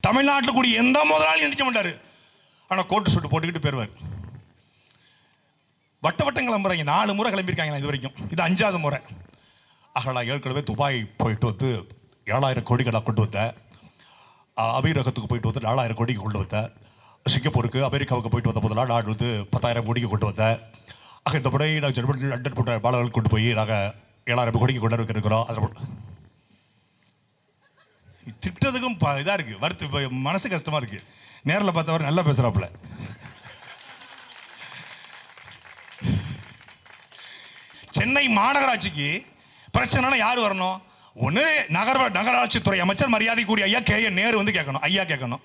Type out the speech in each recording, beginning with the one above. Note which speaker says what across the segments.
Speaker 1: தமிழ்நாட்டில் கூடிய எந்த முதலாளியும் எந்திரிக்க மாட்டாரு. ஆனா கோட்டு சூட்டு போட்டுக்கிட்டு போயிருவார். வட்டம் கிளம்புறாங்க. 4 முறை கிளம்பியிருக்காங்க இது வரைக்கும். இது 5வது முறை. அகலா ஏற்கனவே துபாய் போயிட்டு வந்து 7,000 கோடிகளை கொண்டு வந்த, அமீரகத்துக்கு போயிட்டு வந்து 4,000 கோடிக்கு கொண்டு வந்த, சிங்கப்பூருக்கு அமெரிக்காவுக்கு போயிட்டு வந்த போதெல்லாம் நான் வந்து 10,000 கோடிக்கு கொண்டு வந்தேன். இந்த படை நாங்கள் ஜெர்மனி லண்டன் போன்ற பாலர்கள் கொண்டு போய் நாங்கள் 7,000 கோடிக்கு கொண்டு இருக்கிறோம். அதில் திட்டத்துக்கும் இதாக இருக்குது, வருத்து மனசு கஷ்டமாக இருக்குது. நேரில் பார்த்தவர் நல்லா பேசுகிறாப்புல. சென்னை மாநகராட்சிக்கு பிரச்சனைனா யார் வரணும்? ஒன்று நகராட்சித்துறை அமைச்சர் மரியாதைக்குரிய ஐயா KN நேரு வந்து கேட்கணும், ஐயா கேட்கணும்.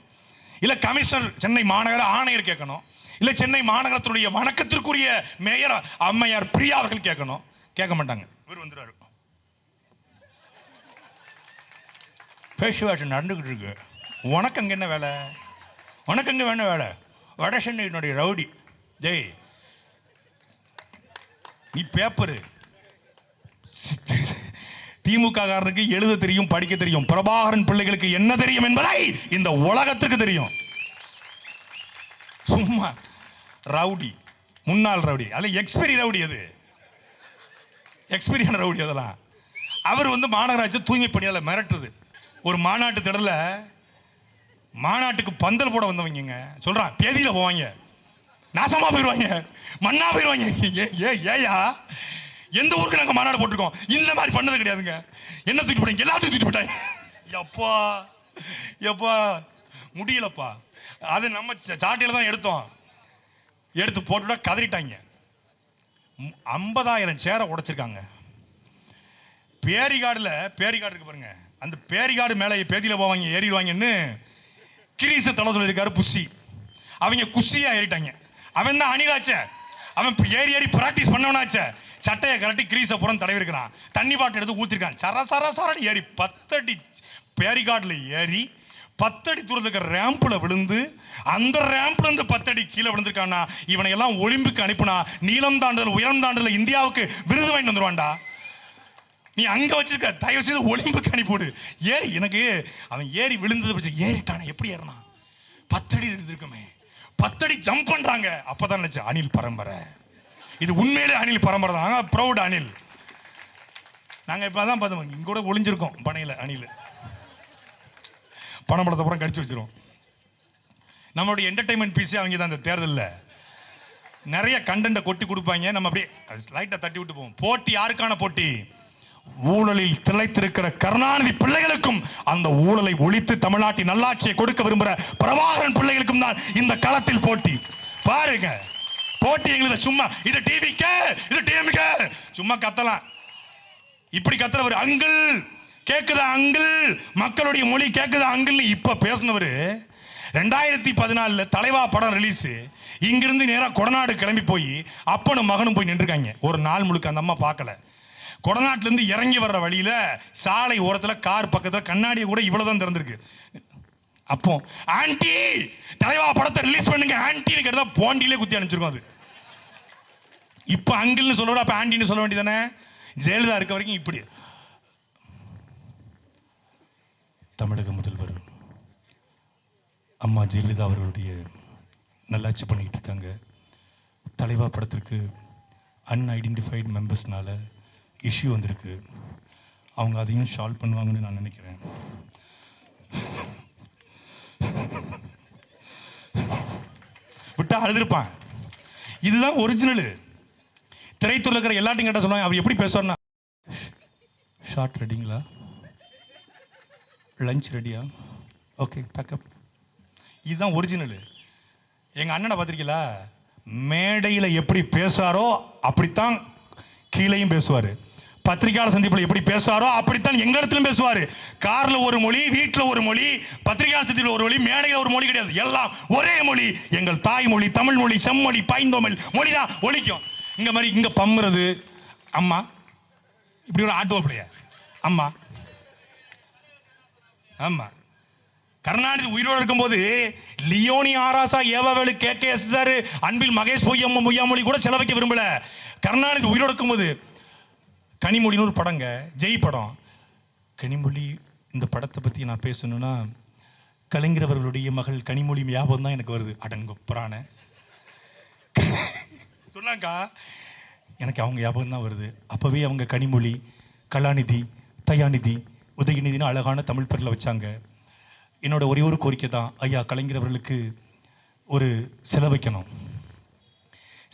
Speaker 1: இல்லை கமிஷனர் சென்னை மாநகர ஆணையர் கேட்கணும். இல்லை சென்னை மாநகரத்துடைய வணக்கத்திற்குரிய மேயர் அம்மையார் பிரியா அவர்கள் கேட்கணும். கேட்க மாட்டாங்க. இவர் வந்துடுவார். பேச்சுவார்த்தை நடந்துகிட்டு இருக்கு. உனக்கு அங்கே என்ன வேலை? உனக்கு அங்கே வேணும் வேலை? வட சென்னையினுடைய ரவுடி ஜெய், நீ பேப்பரு திமுக காரனுக்கு எழுத தெரியும், படிக்க தெரியும். பிரபாகரன் பிள்ளைகளுக்கு என்ன தெரியும் என்பதை இந்த உலகத்துக்கு தெரியும். சும்மா ரவுடி, முன்னாள் ரவுடி, அல்ல எக்ஸ்பீரி ரவுடி. அது எக்ஸ்பீரியான ரவுடி. அதெல்லாம் அவர் வந்து மாநகராட்சி தூய்மை பணியாளர் மிரட்டுது. ஒரு மாநாட்டு திடல மாநாட்டுக்கு பந்தல் போட வந்தவங்க சொல்றான், பேதியில போவாங்க, நாசமா போயிடுவாங்க, மண்ணா போயிடுவாங்க. ஏயா எந்த ஊருக்கு நாங்கள் மாநாடு போட்டிருக்கோம், இந்த மாதிரி பண்ணது கிடையாதுங்க. என்ன தூக்கி போட்டாங்க? எல்லாத்தையும் தூக்கி போட்டாங்க. எப்பா எப்பா முடியலப்பா. அது நம்ம சாட்டியில தான் எடுத்து போட்டுட்டா கதறிட்டாங்க. 50,000 சேரை உடைச்சிருக்காங்க. பேரிகாடு இருக்கு பாருங்க, அந்த பேரிகாடு மேலே பேதியில போவாங்க, ஏறிடுவாங்கன்னு கிரீச தலை சொல்லியிருக்காரு புஷி. அவங்க குஷியா ஏறிட்டாங்க. அவன் தான் அணிலாச்ச, அவன் ஏறி பிராக்டிஸ் பண்ணவனாச்ச. சட்டையை கரட்டி கிரீஸை புறம் தடவி இருக்கிறான். தண்ணி பாட்டு எடுத்து ஊத்திருக்கான். சரசரன்னு ஏறி 10 அடி பேரிகார்டில் ஏறி 10 அடி தூரத்துக்கு இருக்கிற ரேம்பில் விழுந்து, அந்த ரேம்ப்ல இருந்து 10 அடி கீழே விழுந்திருக்கான்னா இவனை எல்லாம் ஒலிம்பிக்கு அனுப்புனா நீளம் தாண்டுதல் உயரம் தாண்டுதல் இந்தியாவுக்கு விருது வாங்கி வந்துருவான்டா. நீ அங்க வச்சிருக்க, தயவு செய்து ஒலிம்பிக்கு அனுப்பிவிடு. ஏறி எனக்கு அவன் ஏறி விழுந்தது பற்றி ஏறிட்டானே, எப்படி ஏறினா? 10 அடி இருக்குமே, 10 அடி ஜம்ப் பண்றாங்க. அப்பதான் நினைச்சு அணில் பரம்பரை, இது உண்மையிலே அணில் பரம்பரை தான். ப்ரௌட் அணில். நாங்க இப்பதான் பார்த்தோம், இங்க கூட ஒளிஞ்சிருக்கோம் பனையில அணில். பணப்படத்தை புறம் கடிச்சு வச்சிரும். நம்மளுடைய என்டர்டைன்மெண்ட் பீஸே அவங்க தான். அந்த தேர்தலில் நிறைய கண்டென்ட்டை கொட்டி கொடுப்பாங்க, நம்ம அப்படியே லைட்டை தட்டி விட்டு போவோம். போட்டி யாருக்கான போட்டி? ஊழலில் திளைத்திருக்கிற கருணாநிதி பிள்ளைகளுக்கும் அந்த ஊழலை ஒழித்து தமிழ்நாட்டின் நல்லாட்சியை கொடுக்க விரும்புகிற பிரபாகரன் பிள்ளைகளுக்கும் தான் இந்த களத்தில் போட்டி. பாருங்க, போட்டி எங்களுக்கு சும்மா இது டிவிக்கு இது டிஎம்கே சும்மா கத்தலாம். இப்படி கத்துறவர் அங்கிள் கேக்குதா, அங்கிள் மக்களுடைய மொழி கேக்குதா அங்கிள் இப்ப பேசினவர் 2014 தலைவா படம் ரிலீஸ். இங்கிருந்து நேரா கொடநாடு கிளம்பி போய் அப்பனும் மகனும் போய் நின்றுருக்காங்க. ஒரு நாள் முழுக்க அந்த அம்மா பார்க்கல. கொடநாட்டுல இருந்து இறங்கி வர்ற வழியில சாலை ஓரத்துல கார் பக்கத்துல கண்ணாடியை கூட இவ்வளவுதான் திறந்திருக்கு. அப்போ ஆன்டி தலைவா படத்தை ரிலீஸ் பண்ணுங்க ஆன்டின்னு கேட்டா போண்டியிலே குத்தி அனுப்பிச்சிருக்கோம். அது இப்ப அங்கிள்னு சொல்ற, அப்ப ஆன்டின்னு சொல்ல வேண்டியதானே? ஜெயலலிதா இருக்க வரைக்கும் இப்படி. தமிழக முதல்வர் அம்மா ஜெயலலிதா அவர்களுடைய நல்லாட்சி பண்ணிக்கிட்டு இருக்காங்க. தலைவா படத்திற்கு அன்ஐடென்டிஃபைடு மெம்பர்ஸ்னால இஷ்யூ வந்திருக்கு. அவங்க அதையும் சால்வ் பண்ணுவாங்கன்னு நான் நினைக்கிறேன். விட்டா அழுதுருப்பான். இதுதான் ஒரிஜினல். திரைத்துறையில் இருக்கிற எல்லாத்தையும் கேட்ட சொல்லுவாங்க, அவர் எப்படி பேசுவார்னா, ஷார்ட் ரெடிங்களா, லஞ்ச் ரெடியா, ஓகே பேக்கப். இதுதான் ஒரிஜினல். எங்க அண்ணனை பார்த்திருக்கீங்களா? மேடையில் எப்படி பேசுவாரோ அப்படித்தான் கீழையும் பேசுவார். பத்திரிகையாளர் சந்திப்பில் எப்படி பேசுவாரோ அப்படித்தான் எங்க இடத்திலும் பேசுவார். கார்ல ஒரு மொழி, வீட்டில் ஒரு மொழி, பத்திரிகையாளர் சந்திப்பில் ஒரு மொழி, மேடையில் ஒரு மொழி கிடையாது. எல்லாம் ஒரே மொழி. எங்கள் தாய்மொழி தமிழ் மொழி, செம்மொழி, பைந்தோமல் மொழி தான் ஒழிக்கும். இங்க மாதிரி இங்க பம்முறது அம்மா, இப்படி ஒரு ஆட்டோ பிள்ளைய அம்மா. ஆமா, கருணாநிதி உயிரோடு இருக்கும்போது லியோனி ஆராசா ஏவாவேலு KKS சார் அன்பில் மகேஷ் பொய்யாமொழி கூட செலவைக்க விரும்பல. கருணாநிதி உயிரோடு இருக்கும்போது கனிமொழின்னு ஒரு படங்க, ஜெய் படம். கனிமொழி இந்த படத்தை பற்றி நான் பேசணும்னா கலைஞர் அவர்களுடைய மகள் கனிமொழி ஞாபகம் தான் எனக்கு வருது. அடங்கொப்பரான சொன்னாக்கா எனக்கு அவங்க ஞாபகம் தான் வருது. அப்போவே அவங்க கனிமொழி, கலாநிதி, தயாநிதி, உதயநிதினு அழகான தமிழ் பேரில் வச்சாங்க. என்னோட ஒரே ஒரு கோரிக்கை தான், ஐயா கலைஞர் அவர்களுக்கு ஒரு சிலை வைக்கணும்.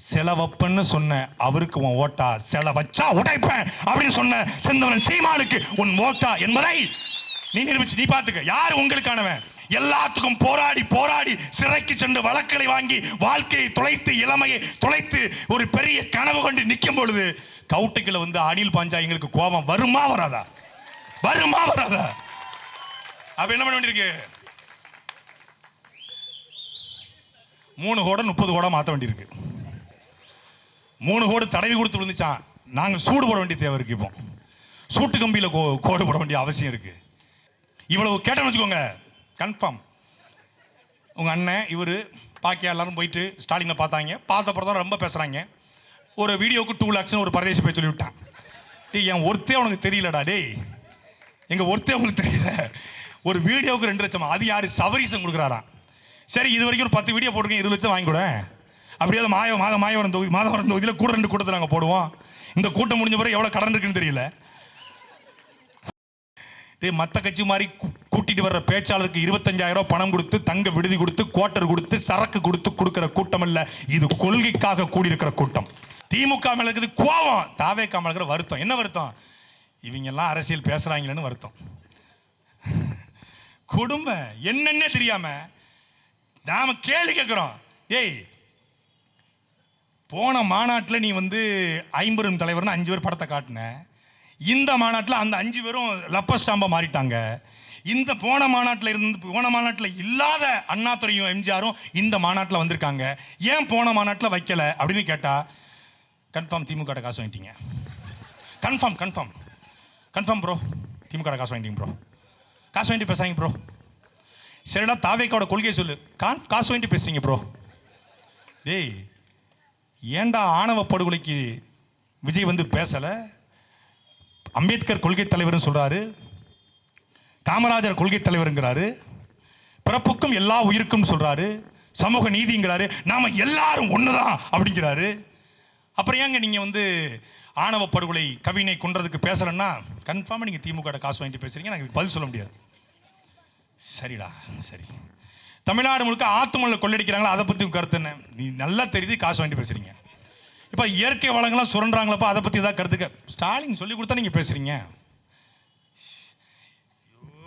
Speaker 1: சிலை வைப்பன்னு சொன்ன அவருக்கு உன் ஓட்டா, சிலை வச்சா உடைப்பேன் அப்படின்னு சொன்ன செந்தவன் சீமானுக்கு உன் ஓட்டா என்பதை நீ நிரூபிச்சு நீ பார்த்துக்க. யார் உங்களுக்கானவன்? எல்லாத்துக்கும் போராடி போராடி சிறைக்கு சென்று வழக்குகளை வாங்கி வாழ்க்கையை தொலைத்து, இளமையை தொலைத்து, ஒரு பெரிய கனவு கொண்டு நிற்கும் பொழுது கவுட்டுக்குள்ள வந்து அணில் பாஞ்சா எங்களுக்கு கோபம் வருமா வராதா? வருமா வராதா? அப்ப என்ன பண்ண வேண்டியிருக்கு? 3 கோடை 30 கோடை மாற்ற வேண்டியிருக்கு. 3 கோடு தடவி கொடுத்து விழுந்துச்சான். நாங்கள் சூடு போட வேண்டிய தேவை இருக்கு. இப்போ சூட்டு கம்பியில் கோடு போட வேண்டிய அவசியம் இருக்கு. இவ்வளவு கேட்டோன்னு வச்சுக்கோங்க, கன்ஃபார்ம் உங்கள் அண்ணன் இவர் பாக்கியா எல்லாரும் போயிட்டு ஸ்டாலினை பார்த்தாங்க. பார்த்தப்பறம் தான் ரொம்ப பேசுகிறாங்க. ஒரு வீடியோவுக்கு 2 lakhs ஒரு பரதேசி போய் சொல்லிவிட்டான். டேய், என் ஒருத்தே உனக்கு தெரியலடா. டேய், எங்கள் ஒருத்தே உங்களுக்கு தெரியல. ஒரு வீடியோவுக்கு 2 லட்சம். அது யார்? சவரீசன் கொடுக்குறாராம். சரி, இது வரைக்கும் ஒரு 10 வீடியோ போட்டுருக்கேன், 20 லட்சம் வாங்கி கூட. அப்படியே மாதவரம் தொகுதியில் கூட 2 கூட்டத்தை நாங்கள் போடுவோம். இந்த கூட்டம் முடிஞ்ச பிறகு எவ்வளோ கடன் இருக்குன்னு தெரியல. மற்ற கட்சி மாதிரி கூட்டிட்டு வர்ற பேச்சாளருக்கு 25,000 பணம் கொடுத்து, தங்க விடுதி கொடுத்து, குவார்டர் கொடுத்து, சரக்கு கொடுத்து கொடுக்கிற கூட்டம் இல்ல. இது கொள்கைக்காக கூடியிருக்கிற கூட்டம். திமுக மேல இருக்குது கோவம், தாவேகா மேல இருக்கிற வருத்தம். என்ன வருத்தம்? இவங்க எல்லாம் அரசியல் பேசுறாங்களேன்னு வருத்தம். கொடுமை என்னன்னே தெரியாம நாம கேள்வி கேட்கிறோம். ஏய், போன மாநாட்டில் நீ வந்து 50 தலைவர்னு 5 பேர் படத்தை காட்டின. இந்த மாநாட்டில் அந்த 5 பேரும் லப்ப ஸ்டாம்பா மாறிட்டாங்க. இந்த போன மாநாட்டில் இல்லாத அண்ணாதுரையும் எம்ஜிஆரும் இந்த மாநாட்டில் வந்திருக்காங்க. ஏன் போன மாநாட்டில் வைக்கல அப்படின்னு கேட்டா, கன்ஃபார்ம் திமுக காசு வாங்கிட்டீங்க. கன்ஃபார்ம் ப்ரோ, திமுக காசு வாங்கிட்டீங்க ப்ரோ. காசு வாங்கிட்டு பேசாங்க ப்ரோ. சரிடா, தாவேக்காவோட கொள்கையை சொல்லு. காசு வாங்கிட்டு பேசுறீங்க ப்ரோ. டேய், ஏண்டா ஆணவ படுகொலைக்கு விஜய் வந்து பேசல? அம்பேத்கர் கொள்கை தலைவர் சொல்றாரு, காமராஜர் கொள்கை தலைவருங்கிறாரு, பிறப்புக்கும் எல்லா உயிருக்கும் சொல்றாரு, சமூக நீதிங்கிறாரு, நாம எல்லாரும் ஒண்ணுதான் அப்படிங்கிறாரு. அப்புறம் ஏங்க நீங்க வந்து ஆணவ படுகொலை கவினை கொன்றதுக்கு பேசலன்னா கன்ஃபார்மா நீங்க திமுக காசு வாங்கிட்டு பேசுறீங்க. எனக்கு பதில் சொல்ல முடியாது. சரிடா, சரி. தமிழ்நாடு முழுக்க ஆத்துமல்ல கொள்ளடிக்கிறாங்களா, அதை பத்தி கருத்து என்ன? நீ நல்லா தெரியுது, காசு வாங்கிட்டு பேசுறீங்க. இப்ப இயற்கை வளங்கள்லாம் சுரண்டாங்களப்பா, அதை பத்தி ஏதாவது கருத்துக்க ஸ்டாலின் சொல்லி கொடுத்தா நீங்க பேசுறீங்க.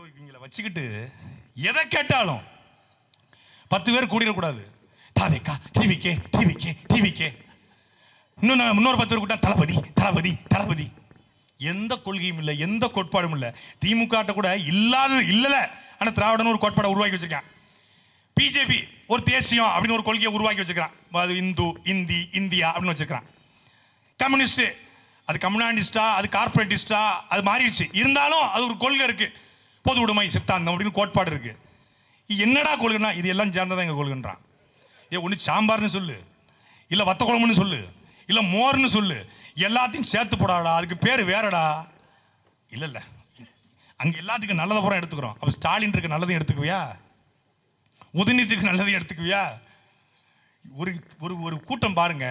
Speaker 1: இவங்களை வச்சுக்கிட்டு எதை கேட்டாலும் 10 பேர் கூடிடக்கூடாது. தாவேக்கா, டிவிக்கே. இன்னொரு 10 பேர் கூட்டா தளபதி. எந்த கொள்கையும் இல்லை, எந்த கோட்பாடும் இல்லை. திமுக கூட இல்லாதது இல்லல. ஆனா திராவிடன் ஒரு கோட்பாடை உருவாக்கி வச்சிருக்கான். பிஜேபி ஒரு தேசியம் அப்படின்னு ஒரு கொள்கையை உருவாக்கி வச்சிருக்கான். அது இந்து, இந்தியா அப்படின்னு வச்சிருக்கான். கம்யூனிஸ்ட் அது கம்யூனிஸ்டா, அது கார்பரேட்டிஸ்டா, அது மாறிடுச்சு. இருந்தாலும் அது ஒரு கொள்கை இருக்கு, பொது உடைமை சித்தாந்தம் அப்படின்னு கோட்பாடு இருக்கு. என்னடா கொள்கைனா, இது எல்லாம் சேர்ந்ததான் எங்க கொள்கைன்றான். ஒன்று சாம்பார்னு சொல்லு, இல்லை வத்த குழம்புன்னு சொல்லு, இல்லை மோர்னு சொல்லு, எல்லாத்தையும் சேர்த்து போடாடா, அதுக்கு பேர் வேறடா. இல்ல அங்க எல்லாத்துக்கும் நல்லதை பூரா எடுத்துக்கிறோம். அப்ப ஸ்டாலின் இருக்கு நல்லதையும் எடுத்துக்குவியா? உதயநிதிக்கு நல்லதையும் எடுத்துக்குவியா? ஒரு கூட்டம் பாருங்க,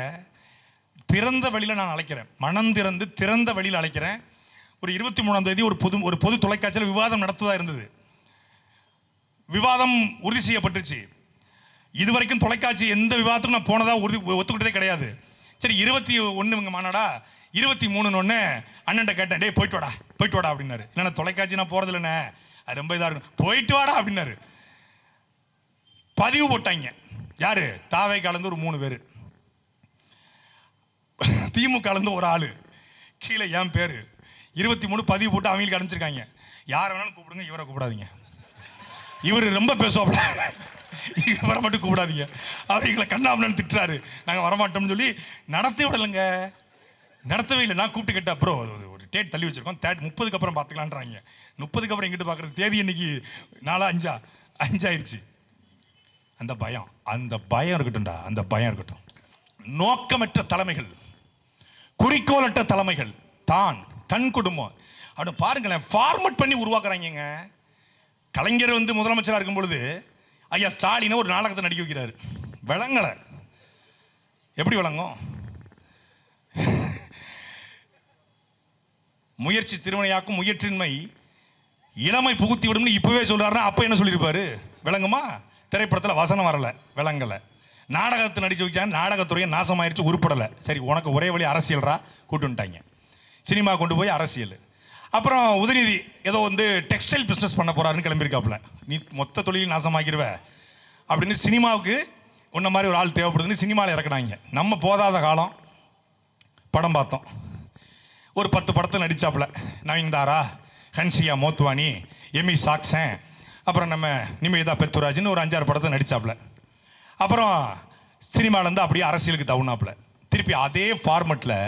Speaker 1: திறந்த வழியில நான் அழைக்கிறேன், மனம் திறந்த வழியில் அழைக்கிறேன். ஒரு 23ஆம் தேதி ஒரு பொது தொலைக்காட்சியில் விவாதம் நடத்துவதா இருந்தது. விவாதம் உறுதி செய்யப்பட்டுருச்சு. இதுவரைக்கும் தொலைக்காட்சி எந்த விவாதத்துக்கும் நான் போனதா ஒத்துக்கிட்டதே கிடையாது. சரி, 21 மாநாடா, 23 அண்ணன் கேட்டேன், டேய் போயிட்டு வாடா அப்படின்னாரு. இல்லைன்னா தொலைக்காட்சி நான் போறது இல்லைண்ணே, அது ரொம்ப இதா இருக்கும், போயிட்டு வாடா அப்படின்னாரு. பதிவு போட்டாங்க. யாரு? தாவை கலந்து ஒரு 3 பேரு, திமுக கலந்து ஒரு ஆளு, கீழே என் பேரு, 23 பதிவு போட்டு அவங்களுக்கு அனுப்பிச்சிருக்காங்க. யாரை வேணாலும் கூப்பிடுங்க, இவரை கூப்பிடாதீங்க, இவர் ரொம்ப பேசுவாப்ல, இவரை மட்டும் கூப்பிடாதீங்க, அவர் எங்களை கண்ணாமலன்னு திட்டுறாரு, நாங்கள் வரமாட்டோம்னு சொல்லி நடத்தவே இல்லை. நான் கூப்பிட்டு கேட்டேன், ப்ரோ ஒரு டேட் தள்ளி வச்சிருக்கோம், 30க்கு அப்புறம் பார்த்துக்கலான்றாங்க. 30க்கு அப்புறம் எங்கிட்ட பார்க்குறது, தேதி இன்னைக்கு 4 5 ஆயிடுச்சு. அந்த பயம் இருக்கட்டும்டா, அந்த பயம் இருக்கட்டும். நோக்கமற்ற தலைமைகள், குறிக்கோளற்ற தலைமைகள், தன் குடும்பம் அப்படி பாருங்களேன், ஃபார்மட் பண்ணி உருவாக்குறாங்க. கலைஞர் வந்து முதலமைச்சராக இருக்கும் பொழுது ஐயா ஸ்டாலினை ஒரு நாடகத்தை நடிக்க வைக்கிறாரு. விளங்கலை. எப்படி விளங்கும்? முயற்சி திருவினையாக்கும் முயற்சின்மை இளமை புகுத்தி விடும் இப்பவே சொல்றாருன்னா அப்ப என்ன சொல்லியிருப்பாரு? விளங்குமா? திரைப்படத்தில் வசனம் வரல, விளங்கலை. நாடகத்தை நடிச்சு வச்சா நாடகத்துறையை நாசமாயிருச்சு, உருப்படலை. சரி, உனக்கு ஒரே வழி அரசியல்ரா, கூட்டுட்டாங்க. சினிமா கொண்டு போய் அரசியல். அப்புறம் உதயநிதி ஏதோ வந்து டெக்ஸ்டைல் பிஸ்னஸ் பண்ண போறாருன்னு கிளம்பியிருக்காப்புல. நீ மொத்த தொழில் நாசமாக்கிடுவ அப்படின்னு சினிமாவுக்கு உன்ன மாதிரி ஒரு ஆள் தேவைப்படுதுன்னு சினிமாவில் இறக்குனாங்க. நம்ம போதாத காலம் படம் பார்த்தோம். ஒரு 10 படத்தில் நடித்தாப்புல. நவீன்தாரா, ஹன்சியா மோத்வானி, எமி சாக்சன், அப்புறம் நம்ம நிமிதா பெத்துராஜ்னு ஒரு 5-6 படத்தை நடித்தாப்புல. அப்புறம் சினிமாலேருந்து அப்படியே அரசியலுக்கு தவுனாப்புல. திருப்பி அதே ஃபார்மெட்டில்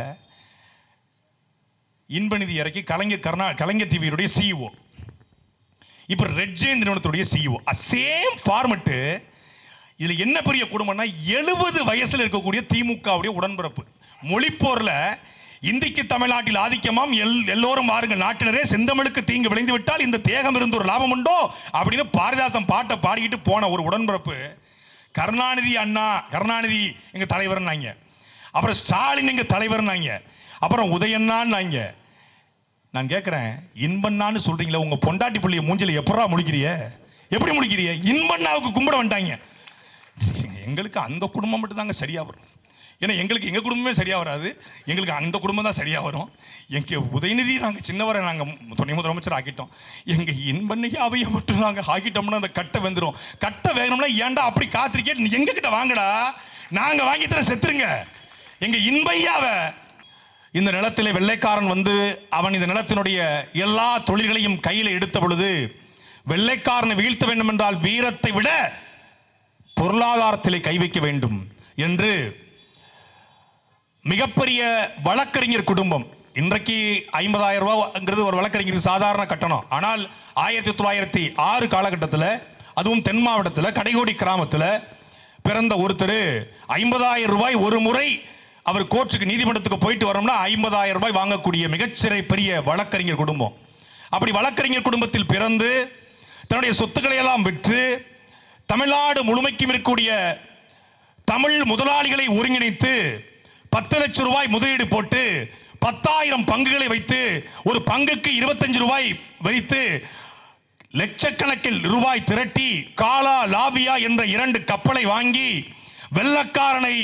Speaker 1: இன்பநிதி இறக்கி கலைஞர் டிவியுடைய சிஇஓ, இப்போ ரெட் ஜெயின் நிறுவனத்துடைய சிஇஓ. Same format. இதில் என்ன பெரிய குடும்பம்னா 70 வயசில் இருக்கக்கூடிய திமுகவுடைய உடன்பிறப்பு. மொழிப்போரில் இந்திக்கு தமிழ்நாட்டில் ஆதிக்கமாம், எல்லோரும் வாருங்கள் நாட்டினரே, செந்தமிழுக்கு தீங்கு விளைந்து விட்டால் இந்த தேகம் இருந்து ஒரு லாபம் உண்டோ அப்படின்னு பாரதிதாசன் பாட்டை பாடிக்கிட்டு போன ஒரு உடன்பிறப்பு. கருணாநிதி அண்ணா, கருணாநிதி எங்க தலைவர்னாங்க, அப்புறம் ஸ்டாலின் எங்க தலைவர்னாங்க, அப்புறம் உதயண்ணான்னாங்க. நான் கேட்கிறேன், இன்பண்ணான்னு சொல்றீங்களா? உங்க பொண்டாட்டி புள்ளிய மூஞ்சில எப்படா முழிக்கிறிய? எப்படி முழிக்கிறிய? இன்பண்ணாவுக்கு கும்பிட வந்துட்டாங்க. எங்களுக்கு அந்த குடும்பம் மட்டும் தாங்க சரியா வரும். ஏன்னா எங்களுக்கு எங்க குடும்பமே சரியா வராது, எங்களுக்கு அந்த குடும்பம் தான் சரியா வரும். எங்க உதயநிதி நாங்க சின்னவரை நாங்க துணை முதலமைச்சர் ஆக்கிட்டோம், எங்க இன்பண்ணைக்கு அவைய மட்டும் நாங்க ஆக்கிட்டோம்னா அந்த கட்டை வெந்துடும். கட்டை வேணும்னா ஏன்டா அப்படி காத்திருக்கே, எங்க கிட்ட வாங்கடா, நாங்க வாங்கி தர செத்துருங்க. எங்க இன்பையாவ இந்த நிலத்திலே வெள்ளைக்காரன் வந்து அவன் இந்த நிலத்தினுடைய எல்லா தொழில்களையும் கையில் எடுத்த பொழுது, வெள்ளைக்காரனை வீழ்த்த வேண்டும் என்றால் வீரத்தை விட பொருளாதாரத்திலே கை வைக்க வேண்டும் என்று மிகப்பெரிய வழக்கறிஞர் குடும்பம். இன்றைக்கு 50,000 ரூபாய்ங்கிறது ஒரு வழக்கறிஞருக்கு சாதாரண கட்டணம். ஆனால் 1906 காலகட்டத்தில், அதுவும் தென் மாவட்டத்தில் கடைகோடி கிராமத்தில் பிறந்த ஒருத்தர் 50,000 ரூபாய் ஒரு முறை அவர் கோர்ட்டுக்கு நீதிமன்றத்துக்கு போயிட்டு வரணும்னா 50,000 ரூபாய் வாங்கக்கூடிய மிகச்சிறை பெரிய வழக்கறிஞர் குடும்பம். அப்படி வழக்கறிஞர் குடும்பத்தில் பிறந்து தன்னுடைய சொத்துக்களை எல்லாம் விற்று தமிழ்நாடு முழுமைக்கும் இருக்கக்கூடிய தமிழ் முதலாளிகளை ஒருங்கிணைத்து 10 லட்சம் ரூபாய் முதலீடு போட்டு 10,000 பங்குகளை வைத்து ஒரு பங்குக்கு 25 ரூபாய் வைத்து லட்சக்கணக்கில் ரூபாய் திரட்டி காலா லாபியா என்ற 2 கப்பலை வாங்கி வெள்ளக்காரனை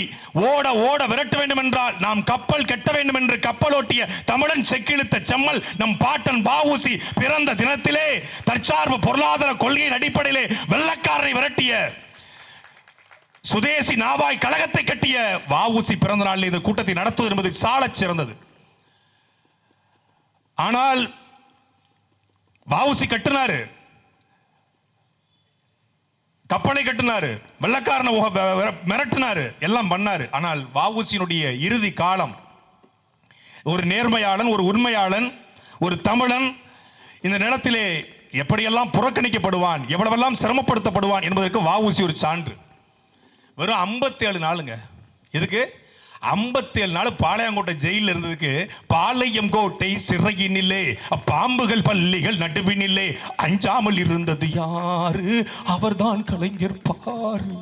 Speaker 1: ஓட ஓட விரட்ட வேண்டும் என்றால் நாம் கப்பல் கட்ட வேண்டும் என்று கப்பலோட்டிய தமிழன் செக்கிழுத்த செம்மல் நம் பாட்டன் வ.உ.சி பிறந்த தினத்திலே தற்சார்பு பொருளாதார கொள்கையின் அடிப்படையிலே வெள்ளக்காரனை விரட்டிய சுதேசி நாவாய் கழகத்தை கட்டிய வ.உ.சி பிறந்த நாளில் இந்த கூட்டத்தை நடத்துவது என்பது சாலச் சிறந்தது. ஆனால் வ.உ.சி கட்டினாரு, கப்பலை கட்டினாரு, வெள்ளக்காரனை மிரட்டினாரு, எல்லாம் பண்ணாரு. ஆனால் வ.உ.சியினுடைய இறுதி காலம் ஒரு நேர்மையாளன், ஒரு உண்மையாளன், ஒரு தமிழன் இந்த நிலத்திலே எப்படியெல்லாம் புறக்கணிக்கப்படுவான், எவ்வளவெல்லாம் சிரமப்படுத்தப்படுவான் என்பதற்கு வ.உ.சி ஒரு சான்று. வெறும் 57 நாளுங்க. எதுக்கு 57 நாள் பாளையங்கோட்டை ஜெயிலில் இருந்ததுக்கு? பாளையம் கோட்டை சிறையினிலே பாம்புகள் பள்ளிகள் நடுவினிலே அஞ்சாமல் இருந்தது யாரு? அவர்தான் கலைஞர் பாரு.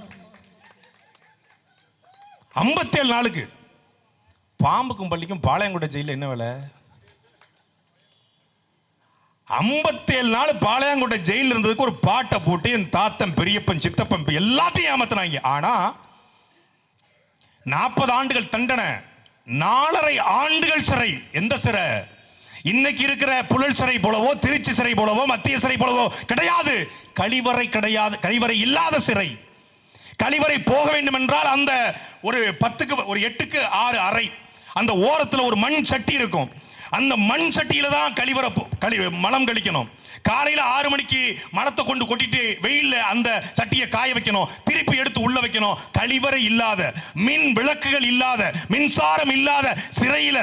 Speaker 1: 57 நாளுக்கு பாம்புக்கும் பள்ளிக்கும் பாளையங்கோட்டை ஜெயிலில் என்ன வேலை? 57 நாள் பாளையங்கோட்டை ஜெயிலில் இருந்ததுக்கு ஒரு பாட்டை போட்டு என் தாத்தன் பெரியப்பன் சித்தப்பன் எல்லாத்தையும் ஏமாத்தினாங்க. ஆனா 40 ஆண்டுகள் தண்டனை, 4.5 ஆண்டுகள் சிறை. எந்த சிறை? இன்னைக்கு இருக்கிற புழல் சிறை போலவோ, திருச்சி சிறை போலவோ, மத்திய சிறை போலவோ கிடையாது. கழிவறை கிடையாது, கழிவறை இல்லாத சிறை. கழிவறை போக வேண்டும் என்றால் அந்த ஒரு 8க்கு 6 அறை, அந்த ஓரத்தில் ஒரு மண் சட்டி இருக்கும். அந்த மண் சட்டியில தான் மலம் கழிக்கணும். காலையில 6 மணிக்கு மலத்தை கொண்டு கொட்டிட்டு வெயில்ல அந்த சட்டியை காய வைக்கணும், திருப்பி எடுத்து உள்ள வைக்கணும். கழிவறை இல்லாத, மின் விளக்குகள் இல்லாத, மின்சாரம் இல்லாத சிறையில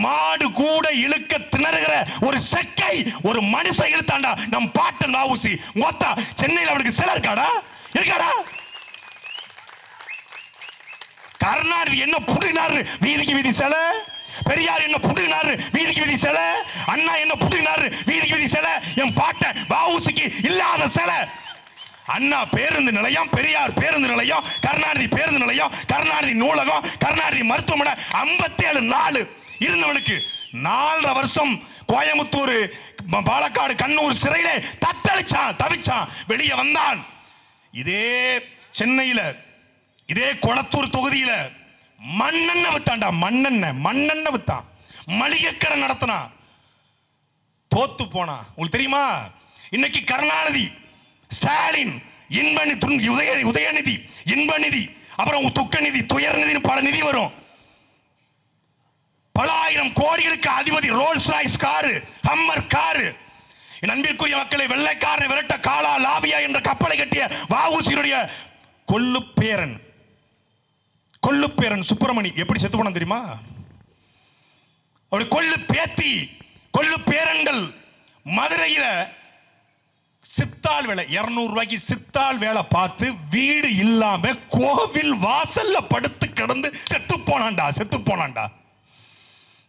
Speaker 1: மாடு கூட இழுக்க திணறுகிற ஒரு செக்கை ஒரு மனுஷன் இழுத்தாண்டா நம் பாட்டன் வ.உ.சி. மொத்தா சென்னையில் அவனுக்கு சிலை இருக்காடா? கருணாநிதி என்ன புடினாரு வீதிக்கு வீதி சிலை? பெரியார் என்ன புடுங்கினாரு வீதிக்கு வீதி சிலை, அண்ணா என்ன புடுங்கினாரு வீதிக்கு வீதி சிலை, என் பாட்ட வஉசிக்கு இல்லாத சிலை. அண்ணா பேருந்து நிலையம், பெரியார் பேருந்து நிலையம், கருணாநிதி பேருந்து நிலையம், கருணாநிதி நூலகம், கருணாநிதி மருத்துவமனை 57 நாள் இருந்தவனுக்கு 4.5 வருஷம் கோயம்புத்தூர், பாலக்காடு, கண்ணூர் சிறையிலே தத்தளிச்சான், தவிச்சான், வெளியே வந்தான். இதே சென்னையில, இதே கொளத்தூர் தொகுதியில மண்ணெண்ணெய் வித்தான்டா, மண்ணெண்ணெய் வித்தான், மளிகை கடை நடத்தினான், தோத்து போனா. உங்களுக்கு தெரியுமா? இன்னைக்கு கருணாநிதி, ஸ்டாலின், இன்பநிதி, உதயநிதி, இன்பநிதி, அப்புறம் துக்கநிதி, துயர்நிதி, பல நிதி வரும். பல ஆயிரம் கோடிகளுக்கு அதிபதி, Rolls Royce car, Hummer car. என் அன்பிற்குரிய மக்களை, வெள்ளைக்காரனை விரட்ட காலா லாவியா என்ற கப்பலை கட்டிய வஉசியுடைய கொள்ளுப்பேரன் சுப்பிரமணி எப்படி செத்து போனான் தெரியுமா? அவருடைய கொள்ளு பேத்தி, கொள்ளு பேரன்கள் மதுரையில சித்தாள் வேலை, 200 ரூபாய்க்கு சித்தாள் வேலை பார்த்து வீடு இல்லாம கோவில் வாசல்ல படுத்து கிடந்து செத்து போனான்டா.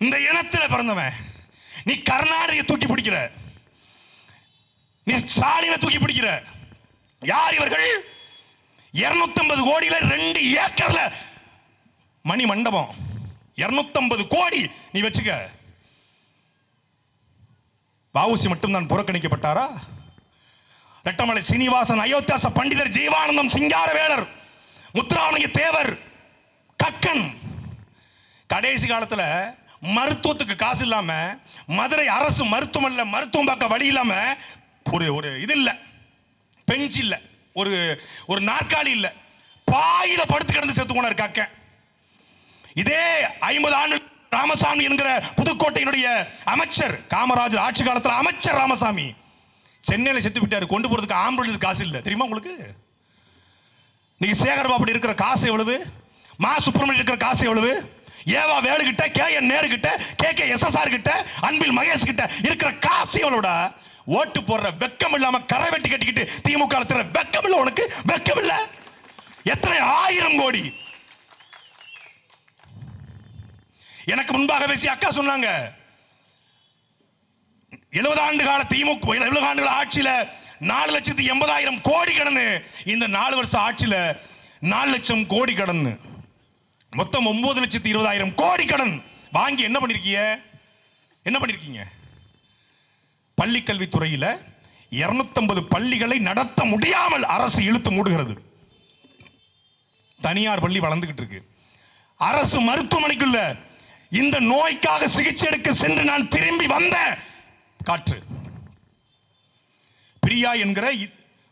Speaker 1: இந்த இனத்துல பிறந்தவன். நீ கருணாநிதியை தூக்கி பிடிக்கிற, நீ ஸ்டாலினை தூக்கி பிடிக்கிற. யார் இவர்கள்? 250 கோடியில 2 ஏக்கர்ல மணி மண்டபம், 250 கோடி நீ வச்சுக்க. வஉசி மட்டும் தான் புறக்கணிக்கப்பட்டாரா? ரெட்டமலை சீனிவாசன், அயோத்தியாச பண்டிதர், ஜீவானந்தம், சிங்காரவேலர், முத்துராமலிங்க தேவர், கக்கன். கடைசி காலத்துல மருத்துவத்துக்கு காசு இல்லாம, மதுரை அரசு மருத்துவமனையில மருத்துவம் பார்க்க வழி இல்லாம, ஒரு இது இல்ல, பெஞ்ச் இல்ல, ஒரு நாற்காலி இல்ல, பாயில படுத்து கிடந்து செத்து போனார் கக்கன். இதே 50 ஆண்டு ராமசாமி என்கிற புதுக்கோட்டையினுடைய அமைச்சர், காமராஜர் ஆட்சி காலத்தில் அமைச்சர் ராமசாமி சென்னையில செத்து விட்டாரு. கொண்டு போறதுக்கு ஆம்புலன்ஸ் காசு இல்ல. தெரியுமா உங்களுக்கு? நீங்க சேகர் பாபு இருக்கிற காசு எவ்வளவு? மா சுப்பிரமணியன் இருக்கிற காசு எவ்வளவு? ஏவா வேலு கிட்ட, KN நேரு கிட்ட, KKSSR கிட்ட, அன்பில் மகேஷ் கிட்ட இருக்கிற காசு எவ்வளவுடா? ஓட்டு போடுற வெக்கம் இல்லாம கரை வெட்டி கட்டிக்கிட்டு திமுக வெக்கம் இல்ல உனக்கு? வெக்கம் இல்ல? எத்தனை 1000 கோடி. எனக்கு முன்பாக பேசி அக்கா சொன்னாங்க, 70 ஆண்டு கால திமுக 70 ஆண்டு ஆட்சியில 4,80,000 கோடி கடந்து, இந்த 4 வருஷ ஆட்சியில 4 லட்சம் கோடி கடந்து மொத்தம் 9,20,000 கோடி கடன் வாங்கி என்ன பண்ணிருக்கீங்க? பள்ளி கல்வித்துறையில 250 பள்ளிகளை நடத்த முடியாமல் அரசு இழுத்து மூடுகிறது. தனியார் பள்ளி வளர்ந்துகிட்டு இருக்கு. அரசு மருத்துவமனைக்குள்ள இந்த நோய்க்காக சிகிச்சை எடுக்க சென்று நான் திரும்பி வந்த காற்று. பிரியா என்கிற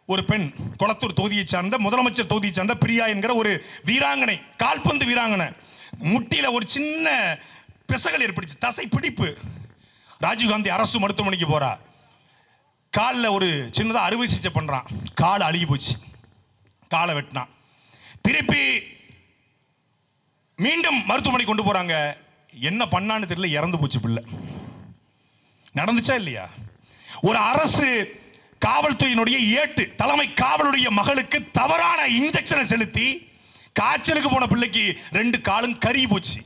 Speaker 1: ஒரு பெண், கொளத்தூர் தொகுதியை சார்ந்த, முதலமைச்சர் தொகுதியை சார்ந்த பிரியா என்கிற ஒரு வீராங்கனை, கால்பந்து வீராங்கனை, முட்டியில ஒரு சின்ன பிசகல் ஏற்படுச்சு, தசை பிடிப்பு. ராஜீவ்காந்தி அரசு மருத்துவமனைக்கு போறா, காலில் ஒரு சின்னதா அறுவை சிகிச்சை பண்றான், கால் அழுகி போச்சு, காலை வெட்டினான். திருப்பி மீண்டும் மருத்துவமனை கொண்டு போறாங்க, என்ன பண்ணான்னு தெரியல, இறந்து போச்சு பிள்ளை. நடந்துச்சா இல்லையா? ஒரு அரசு காவல்துறையினுடைய தலைமை காவலுடைய மகளுக்கு தவறான இன்ஜெக்ஷனை செலுத்தி காய்ச்சலுக்கு போன பிள்ளைக்கு 2 காலும் கறி போச்சு.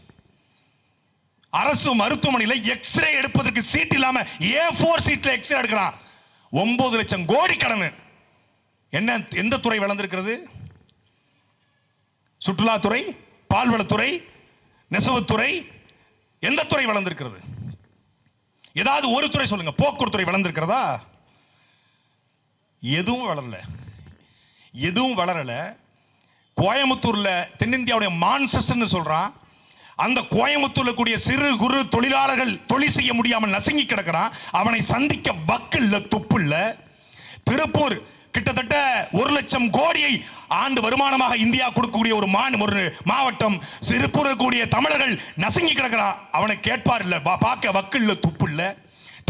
Speaker 1: அரசு மருத்துவமனையில் எக்ஸ்ரே எடுப்பதற்கு சீட் இல்லாம A4 சீட்ல எக்ஸ்ரே எடுக்கிறான். 9 லட்சம் கோடி கடன். என்ன, எந்த துறை வளர்ந்திருக்கிறது? சுற்றுலாத்துறை, பால்வளத்துறை, நெசவுத்துறை, எந்த துறை வளர்ந்திருக்கிறது? ஏதாவது ஒரு துறை சொல்லுங்க. போக்குவரத்து துறை வளர்ந்திருக்கிறதா? எதுவும் வளரல. கோயம்புத்தூர்ல தென்னிந்தியாவுடைய மான்செஸ்டர்னு சொல்றான். அந்த கோயம்புத்தூர்ல கூடிய சிறு குறு தொழிலாளர்கள் தொழில் செய்ய முடியாமல் நசுங்கி கிடக்கிறான். அவனை சந்திக்க வக்கு இல்ல, துப்பு இல்ல. திருப்பூர் கிட்டத்தட்ட 1 லட்சம் கோடியை ஆண்டு வருமானமாக இந்தியா கொடுக்கக்கூடிய ஒரு மாவட்டம். திருப்பூர் கூடிய தமிழர்கள் நசுங்கி கிடக்கிறான். அவனை கேட்பார் இல்ல, பார்க்க வக்கு இல்ல, துப்பு இல்ல.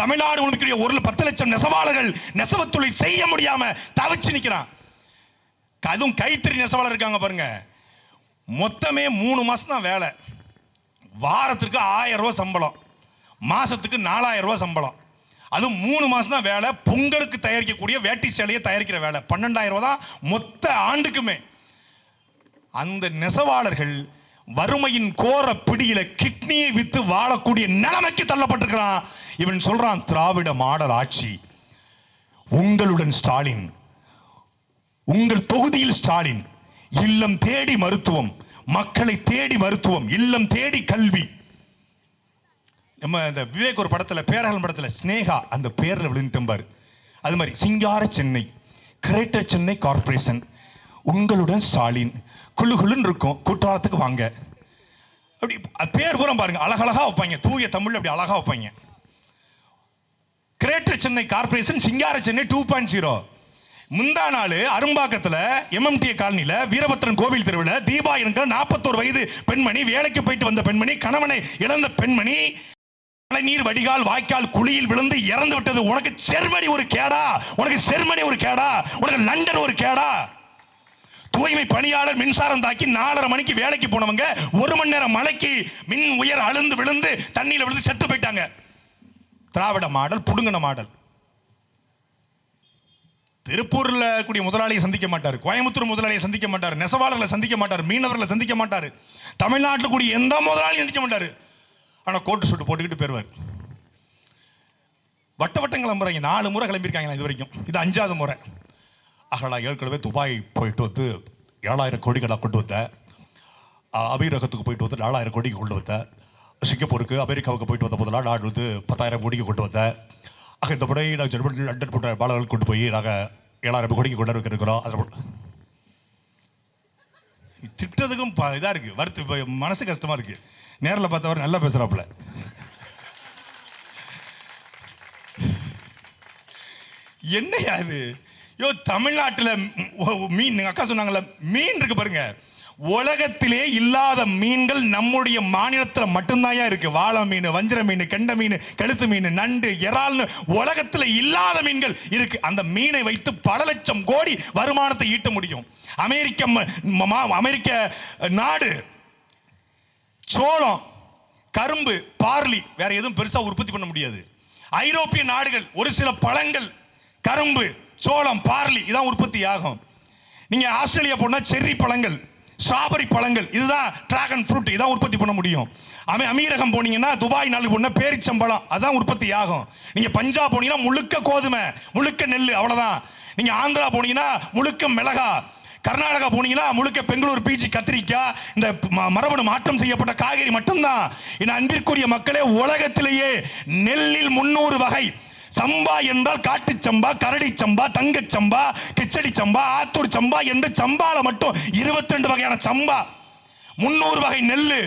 Speaker 1: தமிழ்நாடு உள்ள 10 லட்சம் நெசவாளர்கள் நெசவு தொழில் செய்ய முடியாம தவிச்சு நிக்கிறான். அதுவும் கைத்தறி நெசவாளர் இருக்காங்க பாருங்க, மொத்தமே 3 மாசம் தான் வேலை. வாரத்துக்கு 1000 ரூபாய் சம்பளம், மாசத்துக்கு 4000 ரூபாய் சம்பளம். அதுவும் 3 மாசம் தான் வேலை. பொங்கலுக்கு தயாரிக்கக்கூடிய வேட்டி சேலையை தயாரிக்கிற வேலை 12,000 ரூபாய் தான் மொத்த ஆண்டுக்குமே. அந்த நெசவாளர்கள் வறுமையின் கோர பிடியில கிட்னியை வித்து வாழக்கூடிய நிலைமைக்கு தள்ளப்பட்டிருக்கிறான். இவன் சொல்றான் திராவிட மாடல் ஆட்சி. உங்களுடன் ஸ்டாலின், உங்கள் தொகுதியில் ஸ்டாலின், இல்லம் தேடி மருத்துவம், மக்களை தேடி மருத்துவம், இல்லம் தேடி கல்வி. நம்ம இந்த விவேக் ஒரு படத்துல, பேரகல் படத்துல ஸ்னேகா அந்த பேர்ல விழுந்துட்டோம் பாரு. அது மாதிரி சிங்கார சென்னை, கிரேட்டர் சென்னை கார்பரேஷன், உங்களுடன் ஸ்டாலின், குழுகுழுன்னு இருக்கும், குற்றாலத்துக்கு வாங்க. அப்படி பேர் பூரா பாருங்க, அழகழகா வைப்பாங்க, தூய தமிழ் அப்படி அழகா வைப்பாங்க. கிரேட்டர் சென்னை கார்பரேஷன், சிங்கார சென்னை 2.0. முந்தா நாள் அரும்பாக்கத்துல MMTA காலனில வீரபத்ரன் கோவில் தெருவில் தீபா என்கிற 41 வயது பெண்மணி, வேலைக்கு போயிட்டு வந்த பெண்மணி, கணவனை இழந்த பெண்மணி, நீர் வடிகால் வாய்க்கால் குழியில் விழுந்து இறந்து விட்டது. உனக்கு ஜெர்மனி ஒரு கேடா, உனக்கு ஜெர்மனி ஒரு கேடா, உனக்கு லண்டன் ஒரு கேடா. தூய்மை பணியாளர் மின்சாரம் தாக்கி 4:30 மணிக்கு வேலைக்கு போனவங்க 1 மணி நேரம் மழைக்கு மின் உயர் அழுந்து விழுந்து தண்ணியில விழுந்து செத்து போயிட்டாங்க. திராவிட மாடல், புடுங்கின மாடல். திருப்பூர்ல கூடிய முதலாளியை சந்திக்க மாட்டார், கோயம்புத்தூர் முதலாளியை சந்திக்க மாட்டார், நெசவாளர்களை சந்திக்க மாட்டார், மீனவர்களை சந்திக்க மாட்டார், தமிழ்நாட்டில் கூடிய எந்த முதலாளியும் சந்திக்க மாட்டார். ஆனா கோட்டு சூட்டு போட்டுக்கிட்டு போயிருவார். வட்டம் கிளம்புறாங்க, 4 முறை கிளம்பியிருக்காங்க இது வரைக்கும், இது 5வது முறை. அகலா ஏற்கனவே துபாய் போயிட்டு வந்து 7,000 கோடி கடை கொண்டு வந்த, அபீரகத்துக்கு போயிட்டு வந்து 4,000 கோடிக்கு கொண்டு வந்த, சிங்கப்பூருக்கு அமெரிக்காவுக்கு போயிட்டு வந்த போதெல்லாம் நான் வந்து 10,000 கோடிக்கு கொண்டு வந்தேன். ஆக இந்த முறை நாங்கள் ஜெர்மனி லண்டன் போன்ற பாலர்கள் கொண்டு போய் நாங்கள் 7,000 கோடிக்கு கொண்டு இருக்கிறோம். அதில் திட்டத்துக்கும் இதாக இருக்கு, வருத்து, மனசு கஷ்டமா இருக்கு. நேரில் பார்த்தவர் நல்லா பேசுறாப்புல. என்னையா இது? யோ, தமிழ்நாட்டில் மீன், அக்கா சொன்னாங்கல்ல, மீன் இருக்கு பாருங்க, உலகத்திலே இல்லாத மீன்கள் நம்முடைய மாநிலத்தில் மட்டும்தான் இருக்கு. வாழை மீன், வஞ்சிர மீன், கெண்ட மீன், கழுத்து மீன், நண்டு, இறால்னு உலகத்தில் இல்லாத மீன்கள் இருக்கு. அந்த மீனை வைத்து பல லட்சம் கோடி வருமானத்தை ஈட்ட முடியும். அமெரிக்க நாடு சோளம், கரும்பு, பார்லி, வேற எதுவும் பெருசா உற்பத்தி பண்ண முடியாது. ஐரோப்பிய நாடுகள் ஒரு சில பழங்கள், கரும்பு, சோளம், பார்லி இதான் உற்பத்தி ஆகும். நீங்க ஆஸ்திரேலியா போனா செர்ரி பழங்கள், ஸ்ட்ராபெரி பழங்கள், இதுதான் டிராகன் ஃப்ரூட், இதான் உற்பத்தி பண்ண முடியும். அமீரகம் போனீங்கன்னா, துபாய் நாள் போனா பேரிச்சம்பழம், அதான் உற்பத்தி ஆகும். நீங்க பஞ்சாப் போனீங்கன்னா முழுக்க கோதுமை, முழுக்க நெல், அவ்வளவுதான். நீங்க ஆந்திரா போனீங்கன்னா முழுக்க மிளகா, கர்நாடகா போனீங்கன்னா முழுக்க பெங்களூர் பீச்சி, கத்திரிக்காய், இந்த மரபணு மாற்றம் செய்யப்பட்ட காய்கறி மட்டும்தான். என் அன்பிற்குரிய மக்களே, உலகத்திலேயே நெல்லில் 300 வகை. சம்பா என்றால் காட்டு சம்பா, கரடி சம்பா, தங்க சம்பா, கிச்சடி சம்பா, ஆத்தூர் சம்பா என்று சம்பால மட்டும் 22 வகையான சம்பா, 300 வகை நெல்லு.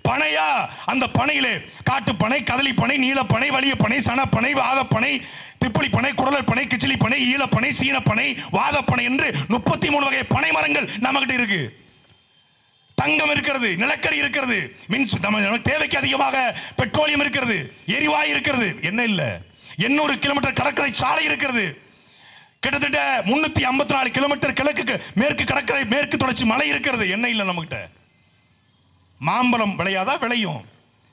Speaker 1: பனையா, அந்த பனையிலே காட்டு பனை, கதலி பனை, நீலப்பனை, வலிய பனை, சனப்பனை, வாதப்பனை, திப்புளி பனை, குடலர் பனை, கிச்சிலி பனை, ஈழப்பனை, சீனப்பனை, வாதப்பனை என்று 33 வகை பனை மரங்கள் நம்மகிட்ட இருக்கு. தங்கம் இருக்கிறது, நிலக்கரி இருக்கிறது, தேவைக்கு அதிகமாக பெட்ரோலியம் இருக்கிறது, எரிவாயு இருக்கிறது. என்ன இல்ல, 800 கிலோமீட்டர் கடற்கரை சாலை இருக்கிறது. கிட்டத்தட்ட 354 கிலோமீட்டர் கிழக்கு மேற்கு கடற்கரை, மேற்கு தொடர்ச்சி மலை இருக்கிறது. என்ன இல்ல நம்மகிட்ட? மாம்பழம் விளையாதா? விளையும்.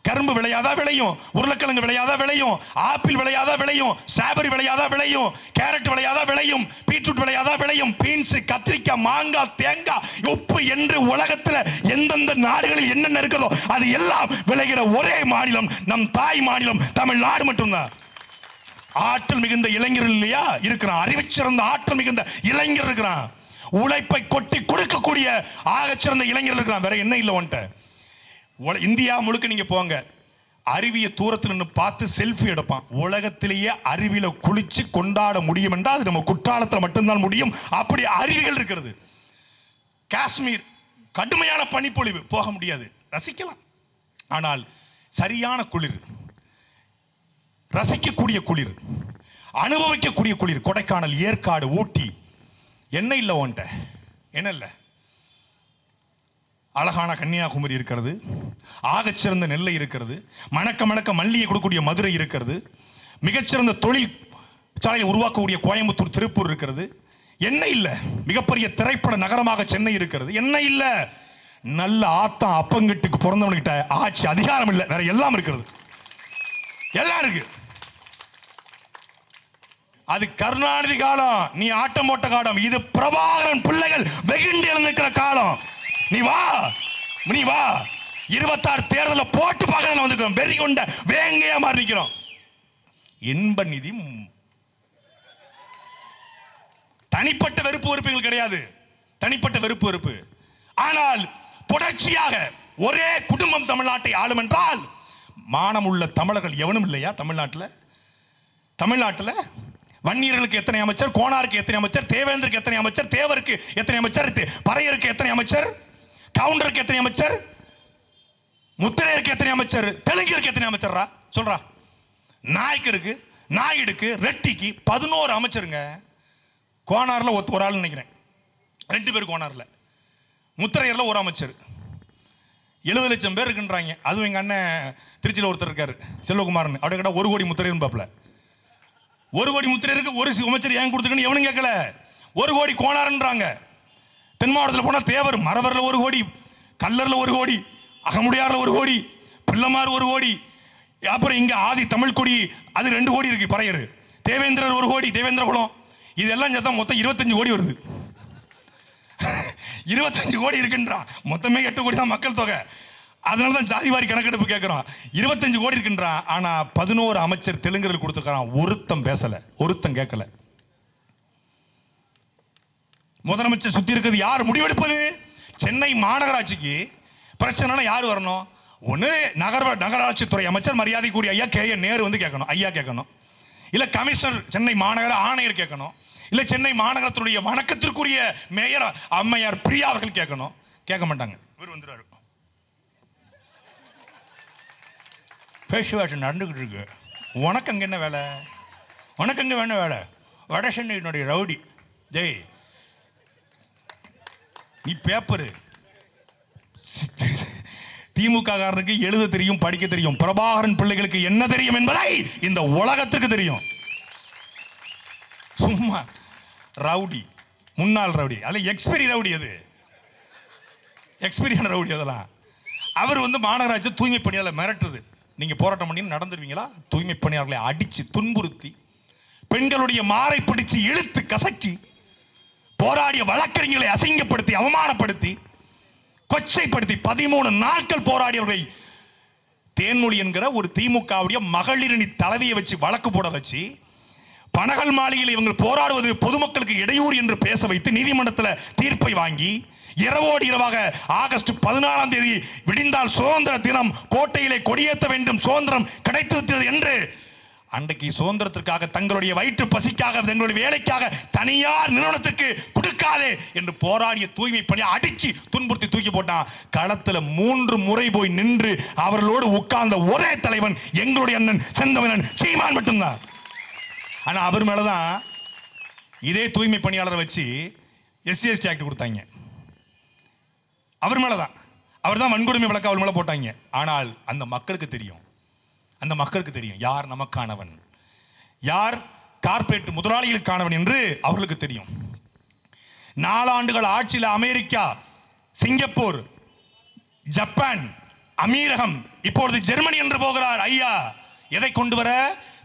Speaker 1: கரும்பு விளையாதா? விளையும். உருளைக்கிழங்கு விளையாதா? விளையும். ஆப்பிள் விளையாதா? விளையும். ஸ்ட்ராபெரி விளையாதா? விளையும். கேரட் விளையாதா? விளையும். பீட்ரூட் விளையாதா? விளையும். பீன்ஸ், கத்திரிக்காய், மாங்காய், தேங்காய், உப்பு என்று உலகத்தில் எந்தெந்த நாடுகளில் என்னென்ன இருக்கிறதோ அது எல்லாம் விளைகிற ஒரே மாநிலம் நம் தாய் மாநிலம் தமிழ்நாடு மட்டும்தான். ஆற்றல் மிகுந்த இளைஞர்கள் இல்லையா இருக்கிறான், அறிவிச்சிறந்த ஆற்றல் மிகுந்த இளைஞர் இருக்கிறான், உழைப்பை கொட்டி கொடுக்கக்கூடிய ஆகச்சிறந்த இளைஞர்கள் இருக்கிறான். வேற என்ன இல்லை உன்ட்ட? இந்தியா முழுக்க நீங்க போங்க, அருவியை தூரத்தில் நின்று பார்த்து செல்ஃபி எடுப்பான். உலகத்திலேயே அருவியில குளிச்சு கொண்டாட முடியும் என்றால் அது நம்ம குற்றாலத்தில் மட்டும்தான் முடியும். அப்படி அருவிகள் இருக்கிறது. காஷ்மீர் கடுமையான பனிப்பொழிவு, போக முடியாது, ரசிக்கலாம். ஆனால் சரியான குளிர், ரசிக்கக்கூடிய குளிர், அனுபவிக்கக்கூடிய குளிர், கொடைக்கானல், ஏற்காடு, ஊட்டி. என்ன இல்லை உன்ட்ட? என்ன இல்லை? அழகான கன்னியாகுமரி இருக்கிறது, ஆகச்சிறந்த நெல்லை இருக்கிறது, மணக்க மணக்க மல்லியை கொடுக்கக்கூடிய மதுரை இருக்கிறது, மிகச்சிறந்த தொழில் சாலையை உருவாக்கக்கூடிய கோயம்புத்தூர், திருப்பூர் இருக்கிறது. என்ன இல்லை? மிகப்பெரிய திரைப்பட நகரமாக சென்னை இருக்கிறது. என்ன இல்லை? நல்ல ஆத்தா அப்பங்கிட்டுக்கு பிறந்தவன்கிட்ட ஆட்சி அதிகாரம் இல்லை, வேற எல்லாம் இருக்கிறது, எல்லாம் இருக்கு. அது கருணாநிதி காலம், நீ ஆட்டம் போட்ட காலம். இது பிரபாகரன் பிள்ளைகள் வெகுண்டு எழுந்திருக்கிற காலம். நீ வா, நீ வா. 26 தேர்தலில் போட்டு பார்க்கறதுல வந்துக்கிறோம். வெறி கொண்ட வேங்கையா மாறி நிற்கிறோம். இன்ப நிதி தனிப்பட்ட வெறுப்பு வெறுப்புகள் கிடையாது, தனிப்பட்ட வெறுப்பு வெறுப்பு. ஆனால் தொடர்ச்சியாக ஒரே குடும்பம் தமிழ்நாட்டை ஆளும் என்றால் மானம் உள்ள தமிழர்கள் எவனும் இல்லையா தமிழ்நாட்டில்? தமிழ்நாட்டில் வன்னியர்களுக்கு எத்தனை அமைச்சர், கோனாருக்கு எத்தனை அமைச்சர், தேவேந்திரருக்கு எத்தனை அமைச்சர், தேவருக்கு எத்தனை அமைச்சர், பறையருக்கு எத்தனை அமைச்சர், கவுண்டருக்கு எத்தனை அமைச்சர், முத்திரையருக்கு எத்தனை அமைச்சர், தெலுங்கிற்கு எத்தனை அமைச்சர் சொல்றா? நாய்க்கருக்கு, நாயுடுக்கு, ரெட்டிக்கு 11 அமைச்சருங்க. கோனார்ல ஒரு ஆள் நினைக்கிறேன், 2 பேர் கோனார்ல. முத்திரையர்ல ஒரு அமைச்சர். 70 லட்சம் பேர் இருக்குன்றாங்க. அதுவும் எங்க அண்ணன் திருச்சியில் ஒருத்தர் இருக்காரு, செல்வகுமார்னு. அப்படியே கேட்டா 1 கோடி முத்திரையர் பாப்பல. 1 கோடி முத்திரையருக்கு ஒரு அமைச்சர் ஏன் கொடுத்துருக்குன்னு எவனும் கேட்கல. 1 கோடி கோனார்ன்றாங்க. தென் மாவட்டத்தில் போனா தேவர் மரவர்ல 1 கோடி, கல்லர்ல 1 கோடி, அகமுடியார்ல 1 கோடி, பிள்ளமார் 1 கோடி, அப்புறம் இங்க ஆதி தமிழ் கொடி அது 2 கோடி இருக்கு. பறையர் தேவேந்திரர் 1 கோடி, தேவேந்திர குலம். இதெல்லாம் சேர்த்தா மொத்தம் 25 கோடி வருது. 25 கோடி இருக்குன்றான். மொத்தமே 8 கோடி தான் மக்கள் தொகை. அதனாலதான் ஜாதிவாரி கணக்கெடுப்பு கேட்கிறோம். 25 கோடி இருக்கின்றான். ஆனா 11 அமைச்சர் தெலுங்கர்கள் கொடுத்துக்கிறான். ஒருத்தம் பேசல, ஒருத்தம் கேட்கல. முதலமைச்சர் சுத்தி இருக்கிறது யார் முடிவெடுப்பது? சென்னை மாநகராட்சிக்கு பிரச்சனை யார் வரணும்? ஒண்ணு நகராட்சித்துறை அமைச்சர் மரியாதைக்குரிய ஐயா KN நேரு வந்து கேட்கணும், ஐயா கேட்கணும். இல்ல கமிஷனர் சென்னை மாநகர ஆணையர் கேட்கணும். இல்ல சென்னை மாநகரத்துடைய வணக்கத்திற்குரிய மேயர் அம்மையார் பிரியா அவர்கள் கேட்கணும். கேட்க மாட்டாங்க. இவர் வந்துருவாரு. பேச்சுவார்த்தை நடந்துகிட்டு இருக்கு. உனக்கு அங்க என்ன வேலை? உனக்கு அங்க வேணா வேலை? வட சென்னையினுடைய ரவுடி டேய், நீ பேப்பரு திமுக காரனுக்கு எழுத தெரியும், படிக்க தெரியும். பிரபாகரன் பிள்ளைகளுக்கு என்ன தெரியும் என்பதை இந்த உலகத்துக்கு தெரியும். சும்மா ரவுடி, முன்னாள் ரவுடி, அல்ல எக்ஸ்பீரி ரவுடி. அது எக்ஸ்பீரியான ரவுடி. அதெல்லாம் அவர் வந்து மாநகராட்சி தூய்மை பணியாளர் மிரட்டுது. நீங்க போராட்டம் பண்ணி நடந்துருவீங்களா? தூய்மை பணியாளர்களை அடிச்சு துன்புறுத்தி, பெண்களுடைய மாறை பிடிச்சு இழுத்து கசக்கி, போராடிய வழக்கறிஞர்களை அசிங்கப்படுத்தி, அவமானப்படுத்தி, கொச்சைப்படுத்தி 13 நாட்கள் போராடியவர்களை தேன்மொழி என்கிற ஒரு திமுகவுடைய மகளிரணி தலைவியை வச்சு வழக்கு போட வச்சு, பனகல் மாளிகையில் இவங்க போராடுவது பொதுமக்களுக்கு இடையூறு என்று பேச வைத்து நீதிமன்றத்தில் தீர்ப்பை வாங்கி, இரவோடு இரவாக ஆகஸ்ட் 14ஆம் தேதி விடிந்தால் சுதந்திர தினம், கோட்டையிலே கொடியேற்ற வேண்டும், சுதந்திரம் கிடைத்து என்று அன்றைக்கு சுதந்திரத்திற்காக தங்களுடைய வயிற்று பசிக்காக, தங்களுடைய வேலைக்காக தனியார் நிறுவனத்திற்கு கொடுக்காதே என்று போராடிய தூய்மை பணி அடிச்சு துன்புறுத்தி தூக்கி போட்டான். களத்தில் 3 முறை போய் நின்று அவர்களோடு உட்கார்ந்த ஒரே தலைவன் எங்களுடைய அண்ணன் செந்தமிழன் சீமான் மட்டும்தான். ஆனா அவர் மேலதான் இதே தூய்மை பணியாளரை வச்சு SC/ST ஆக்ட் கொடுத்தாங்க. அவர் மேலதான், அவர் தான் வன்கொடுமை வழக்கு அவர் மேல போட்டாங்க. ஆனால் அந்த மக்களுக்கு தெரியும், அந்த மக்களுக்கு தெரியும் யார் நமக்கானவன், யார் கார்ப்பரேட் முதலாளிகளுக்கானவன் என்று அவர்களுக்கு தெரியும். 4 ஆண்டுகள் ஆட்சியில் அமெரிக்கா, சிங்கப்பூர், ஜப்பான், அமீரகம், இப்பொழுது ஜெர்மனி என்று போகிறார் ஐயா. எதை கொண்டு வர?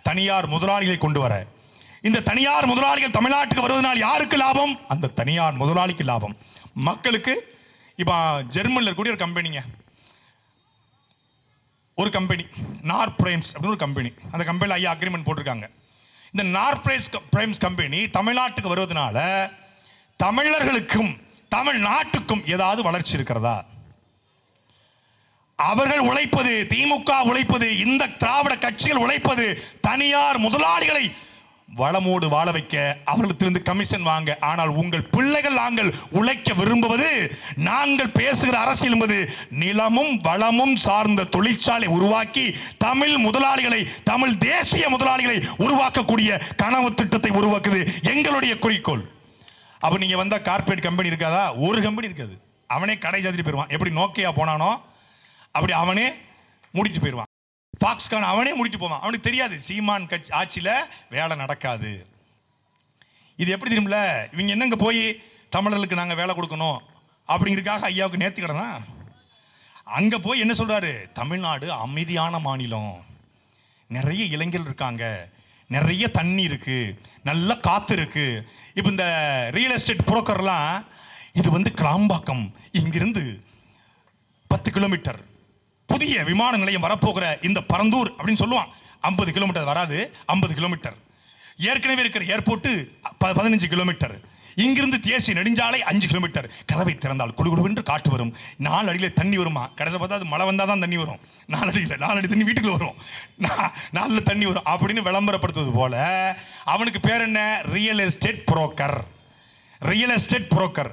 Speaker 1: தனியார் முதலாளிகளை கொண்டு வர. இந்த தனியார் முதலாளிகள் தமிழ்நாட்டுக்கு வருவதனால் யாருக்கு லாபம்? அந்த தனியார் முதலாளிக்கு லாபம். மக்களுக்கு இப்ப ஜெர்மனில் இருக்கக்கூடிய ஒரு கம்பெனிங்க, ஒரு கம்பெனி நார்த் பிரைம்ஸ் அப்படின்னு ஒரு கம்பெனி, அந்த கம்பெனியில் ஐயா அக்ரிமெண்ட் போட்டிருக்காங்க. இந்த நார்த் பிரைம்ஸ் கம்பெனி தமிழ்நாட்டுக்கு வருவதனால தமிழர்களுக்கும் தமிழ்நாட்டுக்கும் ஏதாவது வளர்ச்சி இருக்கிறதா? அவர்கள் உழைப்பது, திமுக உழைப்பது, இந்த திராவிட கட்சிகள் உழைப்பது தனியார் முதலாளிகளை வளமோடு வாழ வைக்க, அவர்களிடத்திலிருந்து கமிஷன் வாங்க. ஆனால் உங்கள் பிள்ளைகள் நாங்கள் உழைக்க விரும்புவது, நாங்கள் பேசுகிற அரசியல் என்பது நிலமும் வளமும் சார்ந்த தொழிற்சாலை உருவாக்கி தமிழ் முதலாளிகளை, தமிழ் தேசிய முதலாளிகளை உருவாக்கக்கூடிய கனவு திட்டத்தை உருவாக்குது எங்களுடைய குறிக்கோள். அப்ப நீங்க வந்தா கார்ப்பரேட் கம்பெனி இருக்காதா? ஒரு கம்பெனி இருக்காது. அவனே கடை ஜாதிரி போயிருவான். எப்படி நோக்கியா போனானோ அப்படி அவனே முடிச்சு போயிருவான். பாக்ஸ்கான் அவனே முடிச்சு போவான். அவனுக்கு தெரியாது சீமான் கட்சி ஆட்சியில வேலை நடக்காது. இது எப்படி தெரியுமில்ல? இவங்க என்னங்க போய் தமிழர்களுக்கு நாங்க வேலை கொடுக்கணும் அப்படிங்கிறதுக்காக ஐயாவுக்கு நேர்த்தி கடனா அங்க போய் என்ன சொல்றாரு? தமிழ்நாடு அமைதியான மாநிலம், நிறைய இளைஞர்கள் இருக்காங்க, நிறைய தண்ணி இருக்கு, நல்ல காத்து இருக்கு. இப்ப இந்த ரியல் எஸ்டேட் புரோக்கர்லாம் இது வந்து கிளாம்பாக்கம் இங்கிருந்து 10 கிலோமீட்டர், புதிய விமான நிலையம் வரப்போகிற இந்த பரந்தூர் அப்படின்னு சொல்லுவான். 50 கிலோமீட்டர் வராது, 50 கிலோமீட்டர். ஏற்கனவே இருக்கிற ஏர்போர்ட் 15 கிலோமீட்டர். இங்கிருந்து தேசிய நெடுஞ்சாலை 5 கிலோமீட்டர். கதவை திறந்தால் குடுகுடுவென்று காற்று வரும். 4 அடியில் தண்ணி வருமா? கடைசியில் பார்த்தா அது மழை வந்தால் தான் தண்ணி வரும். 4 அடி தண்ணி வீட்டுக்குள்ள வரும். 4 தண்ணி வரும் அப்படின்னு விளம்பரப்படுத்துவது போல அவனுக்கு பேர் என்ன? Real estate broker. Real estate broker.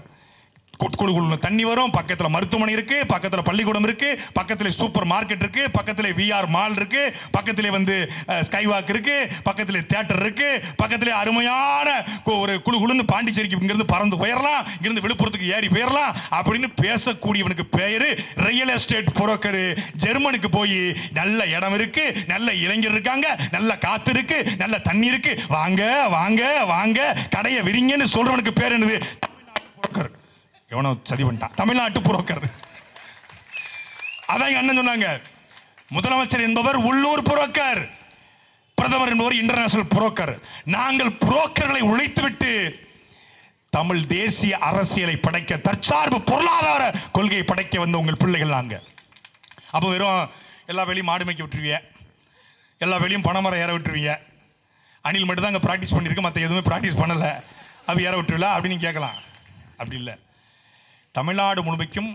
Speaker 1: தண்ணி வரும், பக்கத்தில் மருத்துவமனை இருக்கு, பக்கத்தில் பள்ளிக்கூடம் இருக்கு, பக்கத்தில் சூப்பர் மார்க்கெட் இருக்கு, பக்கத்தில் விஆர் மால் இருக்கு, பக்கத்தில் ஸ்கை வாக் இருக்கு, பக்கத்தில் தியேட்டர் இருக்கு, பக்கத்தில் அருமையான ஒரு குழுன்னு பாண்டிச்சேரிக்கு இங்கிருந்து பறந்து போயிடலாம், இங்கிருந்து விழுப்புரத்துக்கு ஏறி போயிடலாம் அப்படின்னு பேசக்கூடியவனுக்கு பெயரு ரியல் எஸ்டேட் புரோக்கர். ஜெர்மனுக்கு போய் நல்ல இடம் இருக்கு, நல்ல இளைஞர் இருக்காங்க, நல்ல காத்து இருக்கு, நல்ல தண்ணி இருக்கு, வாங்க வாங்க வாங்க கடையை விரிங்கன்னு சொல்றவனுக்கு பேர் என்னது? புரோக்கர். எவனோ சதி பண்ணிட்டான், தமிழ்நாட்டு புரோக்கர். அதான் எங்க அண்ணன் சொன்னாங்க, முதலமைச்சர் என்பவர் உள்ளூர் புரோக்கர், பிரதமர் என்பவர் இன்டர்நேஷனல் புரோக்கர். நாங்கள் புரோக்கர்களை உழைத்துவிட்டு தமிழ் தேசிய அரசியலை படைக்க, தற்சார்பு பொருளாதார கொள்கையை படைக்க வந்த உங்கள் பிள்ளைகள் நாங்க. அப்போ வெறும் எல்லா வேலையும் மாடு மேய்க்க விட்டுருவீங்க, எல்லா வேலையும் பனைமரம் ஏற விட்டுருவீங்க, அணில் மட்டும் தான் அங்கே ப்ராக்டிஸ் பண்ணியிருக்கு, மற்ற எதுவுமே ப்ராக்டிஸ் பண்ணலை, அது ஏற விட்டுருவில்ல அப்படின்னு கேட்கலாம். அப்படி இல்லை. தமிழ்நாடு முழுமைக்கும்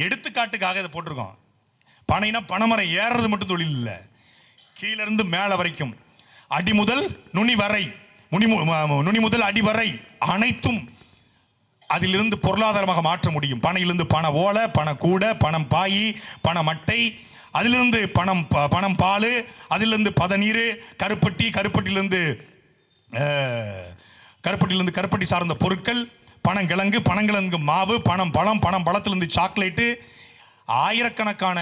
Speaker 1: எடுத்துக்காட்டுக்காக இதை போட்டிருக்கோம். பனைனா பனைமரம் ஏறுறது மட்டும் தொழில் இல்லை, கீழிருந்து மேலே வரைக்கும், அடி முதல் நுனி வரை, நுனி முதல் அடி வரை அனைத்தும் அதிலிருந்து பொருளாதாரமாக மாற்ற முடியும். பனையிலிருந்து பனை ஓலை, பனை கூடை, பணம் பாயி, பனை மட்டை, அதிலிருந்து பணம் பால், அதிலிருந்து பதநீர், கருப்பட்டி, கருப்பட்டியிலிருந்து கருப்பட்டி சார்ந்த பொருட்கள், பனங்கிழங்கு, பனங்கிழங்கு மாவு, பனம் பழம், பனம் பழத்திலிருந்து சாக்லேட்டு, ஆயிரக்கணக்கான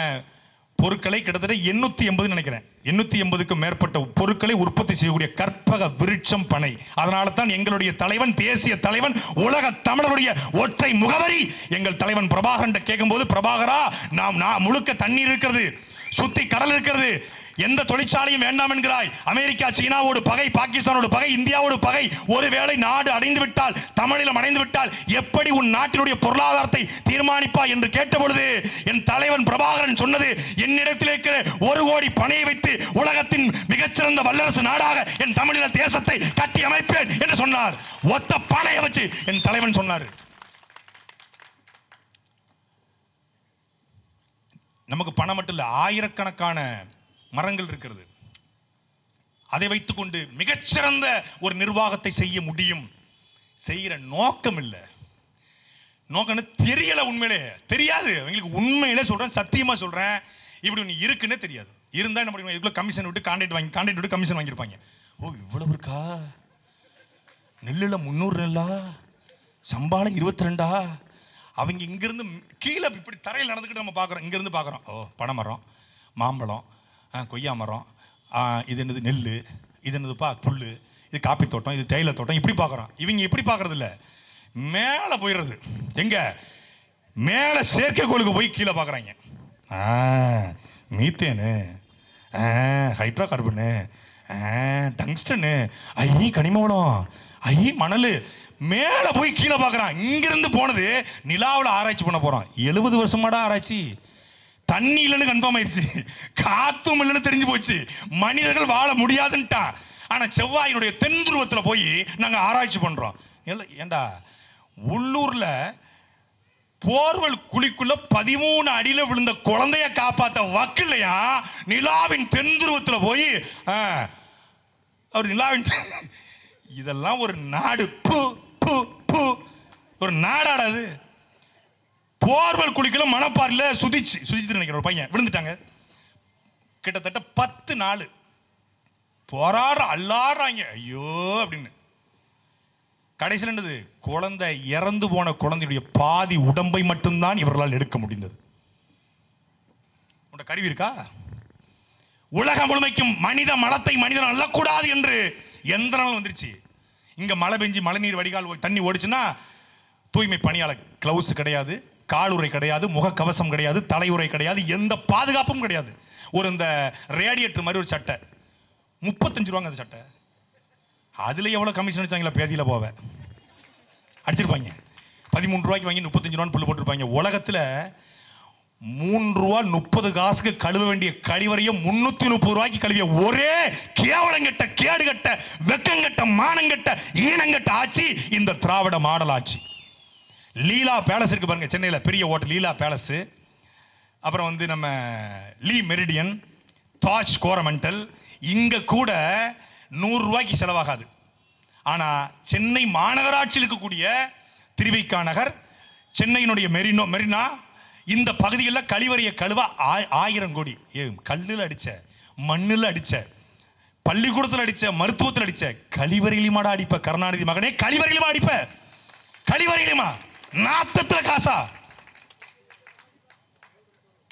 Speaker 1: பொருட்களை, கிட்டத்தட்ட 880 நினைக்கிறேன், 880க்கும் மேற்பட்ட பொருட்களை உற்பத்தி செய்யக்கூடிய கற்பக விருட்சம் பனை. அதனால தான் எங்களுடைய தலைவன், தேசிய தலைவன், உலக தமிழருடைய ஒற்றை முகவரி எங்கள் தலைவன் பிரபாகரன் கேட்கும்போது, பிரபாகரா நாம் முழுக்க தண்ணீர் இருக்கிறது, சுத்தி கடல் இருக்கிறது, எந்த தொழிற்சாலையும் வேண்டாம் என்கிறாய், அமெரிக்கா சீனாவோடு பகை, பாகிஸ்தானோடு பகை, இந்தியாவோடு பகை, ஒருவேளை நாடு அடைந்து விட்டால், தமிழீழம் அடைந்து விட்டால் எப்படி உன் நாட்டினுடைய பொருளாதாரத்தை தீர்மானிப்பா என்று கேட்டபொழுது என் தலைவன் பிரபாகரன் சொன்னது, என்னிடத்தில் இருக்கிற 1 கோடி பனையை வைத்து உலகத்தின் மிகச்சிறந்த வல்லரசு நாடாக என் தமிழீழ தேசத்தை கட்டி அமைப்பேன் என்று சொன்னார். ஒத்த பனையை வச்சு என் தலைவன் சொன்னார். நமக்கு பணம் மட்டும் இல்லை, ஆயிரக்கணக்கான மரங்கள் இருக்கிறது. அதை வைத்துக்கொண்டு மிகச்சிறந்த ஒரு நிர்வாகத்தை செய்ய முடியும். செய்கிற நோக்கம் இல்லை, நோக்கம்னு தெரியல, உண்மையிலே தெரியாது அவங்களுக்கு. உண்மையிலே சொல்றேன், சத்தியமா சொல்றேன், இப்படி ஒன்று இருக்குன்னே தெரியாது. இருந்தா என்ன பண்ணுவாங்க, இவ்வளோ கமிஷன் விட்டு கான்ட்ராக்ட் விட்டு கமிஷன் வாங்கியிருப்பாங்க. ஓ இவ்வளவு இருக்கா, நெல்லுல 300 நெல்லா, சம்பாளம் 22. அவங்க இங்கிருந்து கீழே இப்படி தரையில் நடந்துக்கிட்டு நம்ம பார்க்குறோம், இங்கிருந்து பார்க்குறோம், ஓ பனைமரம், மாம்பழம், கொய்யா மரம், இது என்னது நெல், இது என்னதுப்பா புல், இது காப்பி தோட்டம், இது தேயிலை தோட்டம், இப்படி பார்க்குறோம். இவங்க இப்படி பார்க்கறது இல்லை, மேலே போயிடுறது. எங்க மேலே செயற்கைக்கோளுக்கு போய் கீழே பார்க்குறாங்க. மீத்தேனு, ஹைட்ரோ கார்பனு, டங்ஸ்டனு, கனிம வளம், மணல், மேலே போய் கீழே பார்க்குறான். இங்கிருந்து போனது நிலாவில் ஆராய்ச்சி பண்ண போகிறோம். 70 வருஷமாடா ஆராய்ச்சி, தண்ணி இல்லைன்னு கன்ஃபார்ம் ஆயிடுச்சு, காத்தும் இல்லைன்னு தெரிஞ்சு போச்சு, மனிதர்கள் வாழ முடியாதுன்ட்டான். ஆனா செவ்வாயினுடைய தென் துருவத்தில் போய் நாங்க ஆராய்ச்சி பண்றோம். ஏண்டா உள்ளூர்ல போர்வல் குழிக்குள்ள 13 அடியில விழுந்த குழந்தைய காப்பாத்த வக்கில்லையா, நிலாவின் தென் துருவத்தில் போய் அவர் நிலாவின் இதெல்லாம் ஒரு நாடு, ஒரு நாடாடாது. போர்வல் குளிக்கல மணப்பாறையில சுதிச்சு நினைக்கிற ஒரு பையன் விழுந்துட்டாங்க. கிட்டத்தட்ட 10 நாள் போராடுற அல்லாடுறாங்க, ஐயோ அப்படின்னு. கடைசியில் என்னது, குழந்தை இறந்து போன குழந்தையுடைய பாதி உடம்பை மட்டும்தான் இவர்களால் எடுக்க முடிந்தது. உங்க கருவி இருக்கா? உலகம் முழுமைக்கும் மனித மலத்தை மனிதன் அள்ளக்கூடாது என்று எந்த நாளும் வந்துருச்சு. இங்க மழை பெஞ்சு மழைநீர் வடிகால் தண்ணி ஓடிச்சுன்னா தூய்மை பணியாளர் கிளவுஸ் கிடையாது, காலுறை கிடையாது, முகக்கவசம் கிடையாது, தலையுறை கிடையாது, எந்த பாதுகாப்பும் கிடையாது. ஒரு இந்த ரேடியேட்டர் மாதிரி ஒரு சட்டை 35 ரூபாங்க அந்த சட்டை. அதுல எவ்வளவு கமிஷன் அடிச்சாங்களா, பேதியில போவ அடிச்சிருப்பாங்க. 13 ரூபாய்க்கு வாங்கி 35 ரூபான்னு புல்லு போட்டிருப்பாங்க. உலகத்துல ரூ. 3.30 கழுவ வேண்டிய கழிவறையை 330 கழுவிய ஒரே கேவலங்கட்ட, கேடுகட்ட, வெக்கங்கட்ட, மானங்கட்ட, ஈனங்கட்ட ஆட்சி இந்த திராவிட மாடல் ஆட்சி. லீலா பேலஸ் இருக்கு பாருங்க, சென்னையில் பெரிய ஹோட்டல் லீலா பேலஸ். அப்புறம் நம்ம லீ மெரிடியன், தாஜ் கோரமெண்டல், இங்க கூட ரூ. 100 செலவாகாது. ஆனா சென்னை மாநகராட்சியில் இருக்கக்கூடிய திருவிக்கா நகர், சென்னையினுடைய மெரினா, இந்த பகுதியில் கழிவறையை கழுவ 1000 கோடி. கல்லில் அடிச்ச, மண்ணில் அடிச்ச, பள்ளிக்கூடத்தில் அடிச்ச, மருத்துவத்தில் அடிச்ச, கழிவறையிலுமாடா அடிப்ப கருணாநிதி மகனே, கழிவறையிலுமா அடிப்ப? கழிவறையிலுமா? நாத்தத்துல காசா?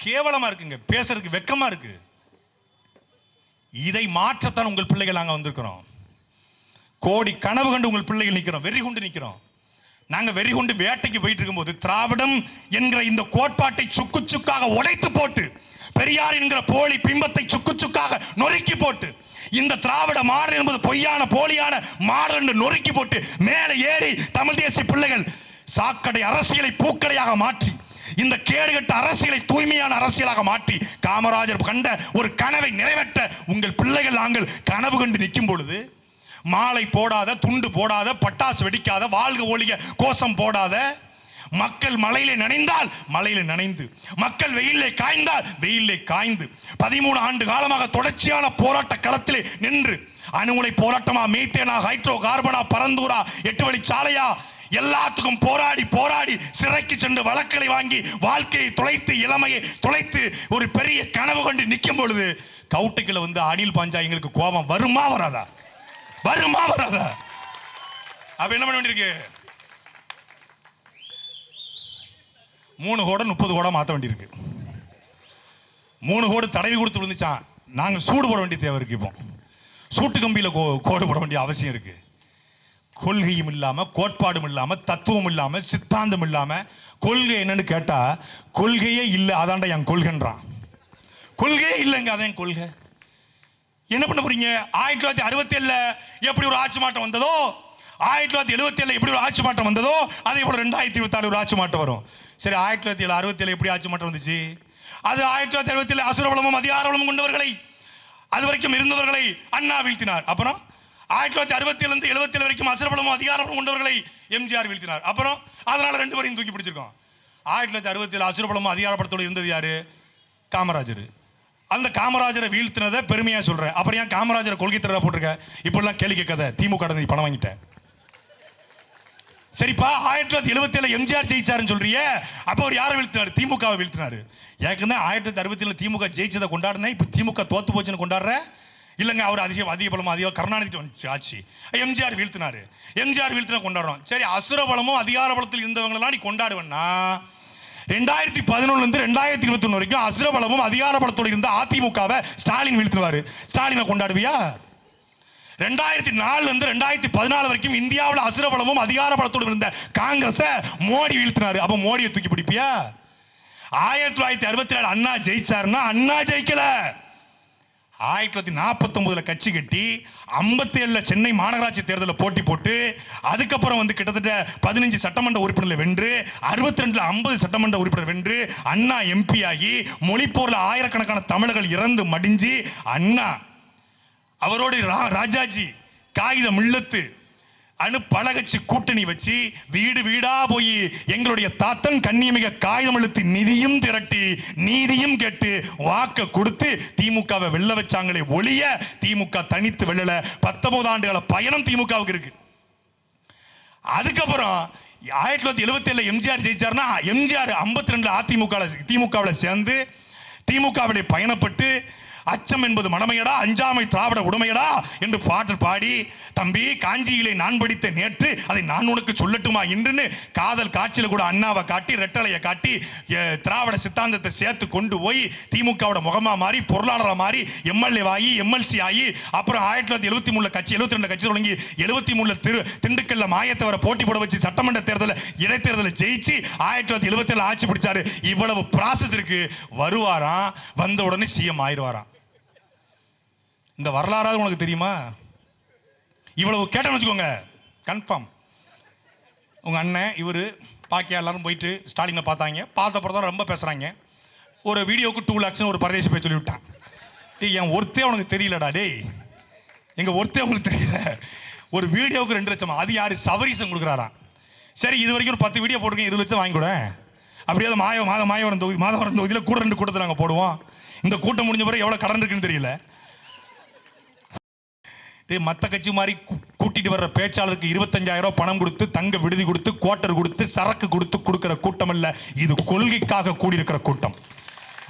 Speaker 1: கேவலமா இருக்குங்க, பேசுறதுக்கு வெக்கமா இருக்கு. இதை மாற்றத்தான் உங்கள் பிள்ளைகள் நாங்க வந்திருக்கிறோம். கோடி கனவு கண்டு உங்கள் பிள்ளைகள் நிக்கிறோம், வெறி கொண்டு நிக்கிறோம். நாங்க வெறி கொண்டு வேட்டைக்கு போயிட்டு இருக்கும்போது திராவிடம் என்கிற இந்த கோட்பாட்டை சுக்கு சுக்காக உடைத்து போட்டு, பெரியார் என்கிற போலி பிம்பத்தை சுக்கு சுக்காக நொறுக்கி போட்டு, இந்த திராவிட மாடல் என்பது பொய்யான போலியான மாடல் என்று நொறுக்கி போட்டு மேலே ஏறி தமிழ் தேசிய பிள்ளைகள் சாக்கடை அரசியலை பூக்கடையாக மாற்றி, இந்த கேடுகட்ட அரசியலை தூய்மையான அரசியலாக மாற்றி, காமராஜர் கண்ட ஒரு கனவை நிறைவேற்ற உங்கள் பிள்ளைகள் நாங்கள் கனவு கண்டு நிற்கும் பொழுது, மாலை போடாத, துண்டு போடாத, பட்டாசு வெடிக்காத, வாழ்க ஒழிக கோஷம் போடாத, மக்கள் மலையிலே நனைந்தால் மலையிலே நனைந்து, மக்கள் வெயிலே காய்ந்தால் வெயிலே காய்ந்து, 13 ஆண்டு காலமாக தொடர்ச்சியான போராட்ட களத்திலே நின்று, அணுகுலை போராட்டமா, மீத்தேனா, ஹைட்ரோ கார்பனா, பரந்தூரா, 8 வழிச்சாலையா, எல்லாத்துக்கும் போராடி போராடி சிறைக்கு சென்று வழக்குகளை வாங்கி வாழ்க்கையை தொலைத்து, இளமையை தொலைத்து, ஒரு பெரிய கனவு கொண்டு நிற்கும் பொழுது கவுட்டுக்குள்ள அணில் பாஞ்சா எங்களுக்கு கோபம் வருமா வராதா? வருமா வராதா? அப்ப என்ன பண்ண வேண்டியிருக்கு? 3 கோடை 30 கோடை மாற்ற வேண்டியிருக்கு. 3 கோடு தடவி கொடுத்து விழுந்துச்சான், நாங்க சூடு போட வேண்டிய தேவை இருக்கு. இப்போ சூட்டு கம்பியில கோடு போட வேண்டிய அவசியம் இருக்கு. கொள்கையும் இல்லாம, கோட்பாடும் இல்லாம, தத்துவம் இல்லாம, சித்தாந்தம் இல்லாம, கொள்கை என்னன்னு கேட்டா கொள்கையே இல்லை, அதான்டா என் கொள்கைன்றான். கொள்கையே இல்லைங்க, அதான் கொள்கை. என்ன பண்ண போறீங்க? 1967 எப்படி ஒரு ஆட்சி மாற்றம் வந்ததோ, 1977 எப்படி ஒரு ஆட்சி மாற்றம் வந்ததோ, அதே போல 2024 ஒரு ஆட்சி மாற்றம் வரும். சரி, 1967 எப்படி ஆட்சி மாற்றம் வந்துச்சு? அது 1967 அசுரபலமும் அதிகாரபலமும் கொண்டவர்களை, அது வரைக்கும் இருந்தவர்களை அண்ணா வீழ்த்தினார். அப்புறம் 1967 இருந்து 77 வரைக்கும் அசுரபலமும் அதிகாரபலமும் கொண்டவர்களை எம்ஜிஆர் வீழ்த்தினார். அப்புறம் அதனால 2 பேரையும் தூக்கி பிடிச்சிருக்கோம். 1967 அசுரபலமும் அதிகாரபலத்தோடு இருந்தது யாரு? காமராஜர். அந்த காமராஜரை வீழ்த்தினதை பெருமையா சொல்றேன். அப்புறம் ஏன் காமராஜரை கொள்கை தர போட்டிருக்க? இப்படிலாம் கேள்வி கேட்காத. திமுக பணம் வாங்கிட்ட. சரிப்பா, 1977 எம்ஜிஆர் ஜெயிச்சாருன்னு சொல்றியே, அப்ப அவர் யாரை வீழ்த்தினாரு? திமுகவை வீழ்த்தினாரு. ஏற்கனவே 1967 திமுக ஜெயிச்சதை கொண்டாடுனேன், இப்ப திமுக தோத்து போச்சுன்னு கொண்டாடுற இல்லைங்க. அவர் அதிக பலமும் அதிக கருணாநிதி ஆட்சி, எம்ஜிஆர் வீழ்த்தினாரு. எம்ஜிஆர் வீழ்த்தினா கொண்டாடுறோம். சரி, அசுர பலமும் அதிகார பலத்தில் இருந்தவங்களெல்லாம் நீ கொண்டாடுவேன்னா, 2011 இருந்து 2021 வரைக்கும் அசுரபலமும் அதிகார பலத்தோடு இருந்த அதிமுகவை ஸ்டாலின் வீழ்த்துவாரு. ஸ்டாலினை கொண்டாடுவியா? 2004 இருந்து 2014 வரைக்கும் இந்தியாவில் அசுரபலமும் அதிகார பலத்தோடு இருந்த காங்கிரஸ் மோடி வீழ்த்தினாரு. அப்ப மோடியை தூக்கி பிடிப்பியா? 1967 அண்ணா ஜெயிச்சாருன்னா அண்ணா ஜெயிக்கல. 1949 கட்சி கட்டி 57 சென்னை மாநகராட்சி தேர்தலில் போட்டி போட்டு, அதுக்கப்புறம் கிட்டத்தட்ட 15 சட்டமன்ற உறுப்பினர்களை வென்று, 62 50 சட்டமன்ற உறுப்பினர் வென்று, அண்ணா எம்பி ஆகி, மொழிப்போர்ல ஆயிரக்கணக்கான தமிழர்கள் இறந்து மடிஞ்சு, அண்ணா அவரோடு ராஜாஜி, காகித மில்லத்து, பலகட்சி கூட்டணி வச்சு வீடு வீடா போய் எங்களுடைய தாத்தன் கண்ணியமிக காகிதம் எழுத்து நிதியும் திரட்டி நீதியும் கேட்டு வாக்க கொடுத்து திமுகவை வெல்ல வச்சாங்களே ஒழிய திமுக தனித்து வெல்லல. 19 ஆண்டுகள பயணம் திமுகவுக்கு இருக்கு. அதுக்கப்புறம் 1977 எம்ஜிஆர் ஜெயிச்சார்னா, எம்ஜிஆர் 52 திமுகவில் சேர்ந்து திமுகவிலே பயணப்பட்டு, அச்சம் என்பது மடமையடா, அஞ்சாமை திராவிட உடமையடா என்று பாடல் பாடி, தம்பி காஞ்சியிலே நான் படித்த நேற்று அதை நான் உனக்கு சொல்லட்டுமா இன்றுன்னு காதல் காட்சியில் கூட அண்ணாவை காட்டி, ரெட்டலையை காட்டி, திராவிட சித்தாந்தத்தை சேர்த்து கொண்டு போய் திமுகவோட முகமா மாறி, பொருளாளராக மாறி, எம்எல்ஏ ஆகி, எம்எல்சி ஆகி, அப்புறம் 1973 கட்சி 72 கட்சி தொடங்கி 73 திண்டுக்கல்ல மாயத்தவரை போட்டி போட வச்சு சட்டமன்ற தேர்தலில் இடைத்தேர்தலில் ஜெயிச்சு 1977 ஆட்சி பிடிச்சாரு. இவ்வளவு ப்ராசஸ் இருக்கு. வருவாராம், வந்த உடனே சிஎம் ஆயிடுவாராம். இந்த வரலாறாவது உனக்கு தெரியுமா? இவ்வளவு கேட்டேன்னு வச்சுக்கோங்க, கன்ஃபார்ம். உங்க அண்ணன் இவரு பாக்கியா எல்லாரும் போயிட்டு ஸ்டாலினை பார்த்தாங்க. பார்த்தப்பறம் தான் ரொம்ப பேசுறாங்க. ஒரு வீடியோக்கு 2 lakhs ஒரு பரதேசி போய் சொல்லிவிட்டான். டேய் என் ஒருத்தே உனக்கு தெரியலடா, டேய் எங்க ஒருத்தே உங்களுக்கு தெரியல, ஒரு வீடியோவுக்கு 2 லட்சம். அது யாரு? சவரீசன் கொடுக்குறாராம். சரி இது வரைக்கும் ஒரு 10 வீடியோ போட்டுருக்கேன், 20 லட்சம் வாங்கி கூட. அப்படியே மாதவரம் தொகுதியில் கூட 2 கூட்டத்தை நாங்கள் போடுவோம். இந்த கூட்டம் முடிஞ்ச பிறகு எவ்வளோ கடன் இருக்குன்னு தெரியல. மற்ற கட்சி மாதிரி கூட்டிட்டு வர்ற பேச்சாளருக்கு 25,000 பணம் கொடுத்து, தங்க விடுதி கொடுத்து, குவார்டர் கொடுத்து, சரக்கு கொடுக்கிற கூட்டம் இல்ல. இது கொள்கைக்காக கூடியிருக்கிற கூட்டம்.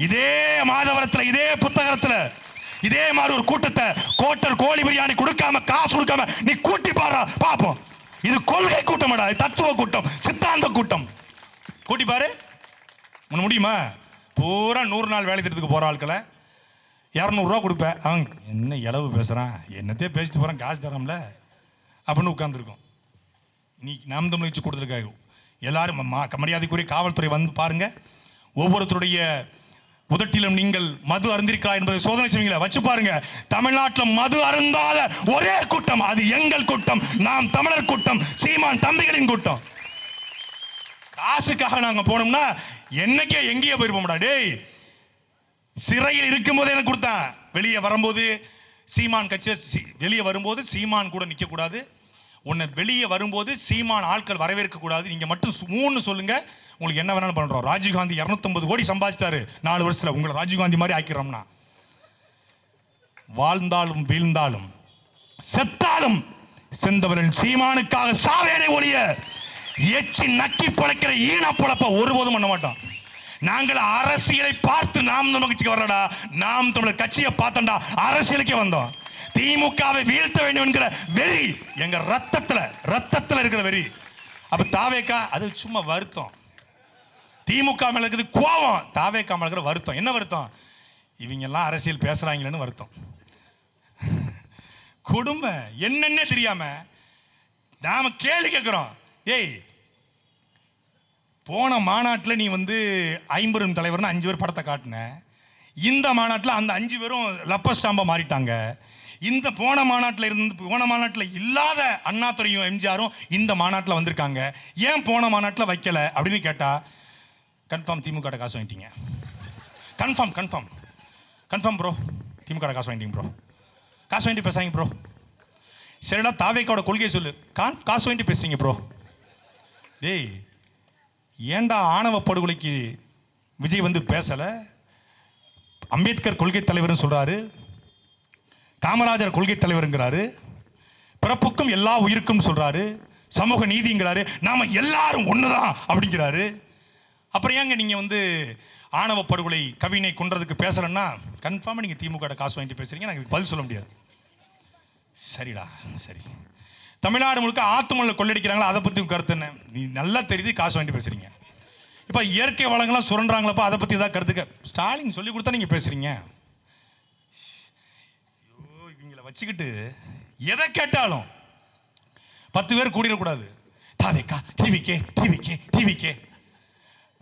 Speaker 1: இதே மாதவரத்தில், இதே புத்தகத்தில் இதே மாதிரி ஒரு கூட்டத்தை கோட்டர் கோழி பிரியாணி கொடுக்காம, காசு கொடுக்காம நீ கூட்டி பாரு பாப்போம். இது கொள்கை கூட்டம், தத்துவ கூட்டம், சித்தாந்த கூட்டம். கூட்டி பாரு, உனக்கு முடியுமா? பூரா 100 நாள் வேலை திட்டத்துக்கு போற ஆட்களை 200 ரூபா கொடுப்பேன். அவன் என்ன இளவு பேசுறான், என்னத்தையே பேசிட்டு போறான், காசு தராமல அப்படின்னு உட்கார்ந்துருக்கும். நீ நாம் தமிழ் வச்சு கொடுத்துருக்காங்க. எல்லாரும் மரியாதைக்குரிய காவல்துறை வந்து பாருங்க, ஒவ்வொருத்தருடைய உதட்டிலும் நீங்கள் மது அருந்திருக்கா என்பதை சோதனை செய்வீங்களா? வச்சு பாருங்க. தமிழ்நாட்டில் மது அருந்தாத ஒரே கூட்டம் அது எங்கள் கூட்டம், நாம் தமிழர் கூட்டம், சீமான் தம்பிகளின் கூட்டம். காசுக்காக நாங்க போனோம்னா என்னைக்கே எங்கேயே போயிருப்போம்டா. டேய் சிறையில் இருக்கும் போதே எனக்கு கொடுத்தான், வெளியே வரும்போது சீமான் கட்சி வெளியே வரும்போது சீமான் கூட நிக்க கூடாது, உன்னை வெளியே வரும்போது சீமான் ஆட்கள் வரவேற்க கூடாது, நீங்க மட்டும் 3 சொல்லுங்க, உங்களுக்கு என்ன வேணாலும் பண்றோம். ராஜீவ்காந்தி 250 கோடி சம்பாதிச்சாரு 4 வருஷத்துல, உங்களை ராஜீவ்காந்தி மாதிரி ஆக்கிறோம்னா. வாழ்ந்தாலும் வீழ்ந்தாலும் செத்தாலும் செந்தவரின் சீமானுக்காக சாவேனை ஒழிய எச்சி நக்கி பிழைக்கிற ஈன பிழப்ப ஒருபோதும் பண்ண மாட்டோம். நாங்கள் அரசியலை பார்த்து நாம் தமிழர் கட்சிக்கு வரலடா, நாம் தமிழர் கட்சியை பார்த்தோம்டா அரசியலுக்கே வந்தோம். திமுகவை வீழ்த்த வேண்டும் என்கிற வெறி எங்க ரத்தத்துல இருக்கிற வெறி. அப்ப தாவேக்கா அது சும்மா வருத்தம். திமுக மேல இருக்குது கோபம், தாவேக்கா மேல இருக்கிற வருத்தம். என்ன வருத்தம்? இவங்க எல்லாம் அரசியல் பேசுறாங்களேன்னு வருத்தம். கொடுமை என்னன்னே தெரியாம நாம கேள்வி கேட்கிறோம். ஏய் போன மாநாட்டில் நீ வந்து 50 தலைவர்னு 5 பேர் படத்தை காட்டின, இந்த மாநாட்டில் அந்த 5 பேரும் லப்ப ஸ்டாம்பா மாறிட்டாங்க. இந்த போன மாநாட்டில் இல்லாத அண்ணாதுரையும் எம்ஜிஆரும் இந்த மாநாட்டில் வந்திருக்காங்க, ஏன் போன மாநாட்டில் வைக்கல அப்படின்னு கேட்டா கன்ஃபார்ம் திமுக காசு வாங்கிட்டீங்க. கன்ஃபார்ம் ப்ரோ, திமுக காசு வாங்கிட்டீங்க ப்ரோ, காசு வாங்கிட்டு பேசாங்க ப்ரோ. சரிடா தாவேக்காவோட கொள்கையை சொல்லு, காசு வாங்கிட்டு பேசுறீங்க ப்ரோ. டேய் ஏண்டா ஆணவ படுகொலைக்கு விஜய் வந்து பேசல? அம்பேத்கர் கொள்கை தலைவர் சொல்றாரு, காமராஜர் கொள்கை தலைவருங்கிறாரு, பிறப்புக்கும் எல்லா உயிருக்கும் சொல்றாரு, சமூக நீதிங்கிறாரு, நாம எல்லாரும் ஒண்ணுதான் அப்படிங்கிறாரு. அப்புறம் ஏங்க நீங்க வந்து ஆணவ படுகொலை கவினை கொன்றதுக்கு பேசலன்னா கன்ஃபார்மா நீங்க திமுக காசு வாங்கிட்டு பேசுறீங்க, எனக்கு பதில் சொல்ல முடியாது. சரிடா சரி, தமிழ்நாடு முழுக்க ஆத்துமல்ல கொள்ளடிக்கிறாங்களா, அதை பத்தி கருத்து என்ன? நீ நல்லா தெரியுது, காசு வாங்கிட்டு பேசுறீங்க. இப்ப இயற்கை வளங்கள்லாம் சுரண்டாங்களப்பா, அதை பத்தி ஏதாவது கருத்துக்க ஸ்டாலின் சொல்லி கொடுத்தா நீங்க பேசுறீங்க. இவங்களை வச்சுக்கிட்டு எதை கேட்டாலும் 10 பேர் கூடிடக்கூடாது. தாவேக்கா டிவிக்கே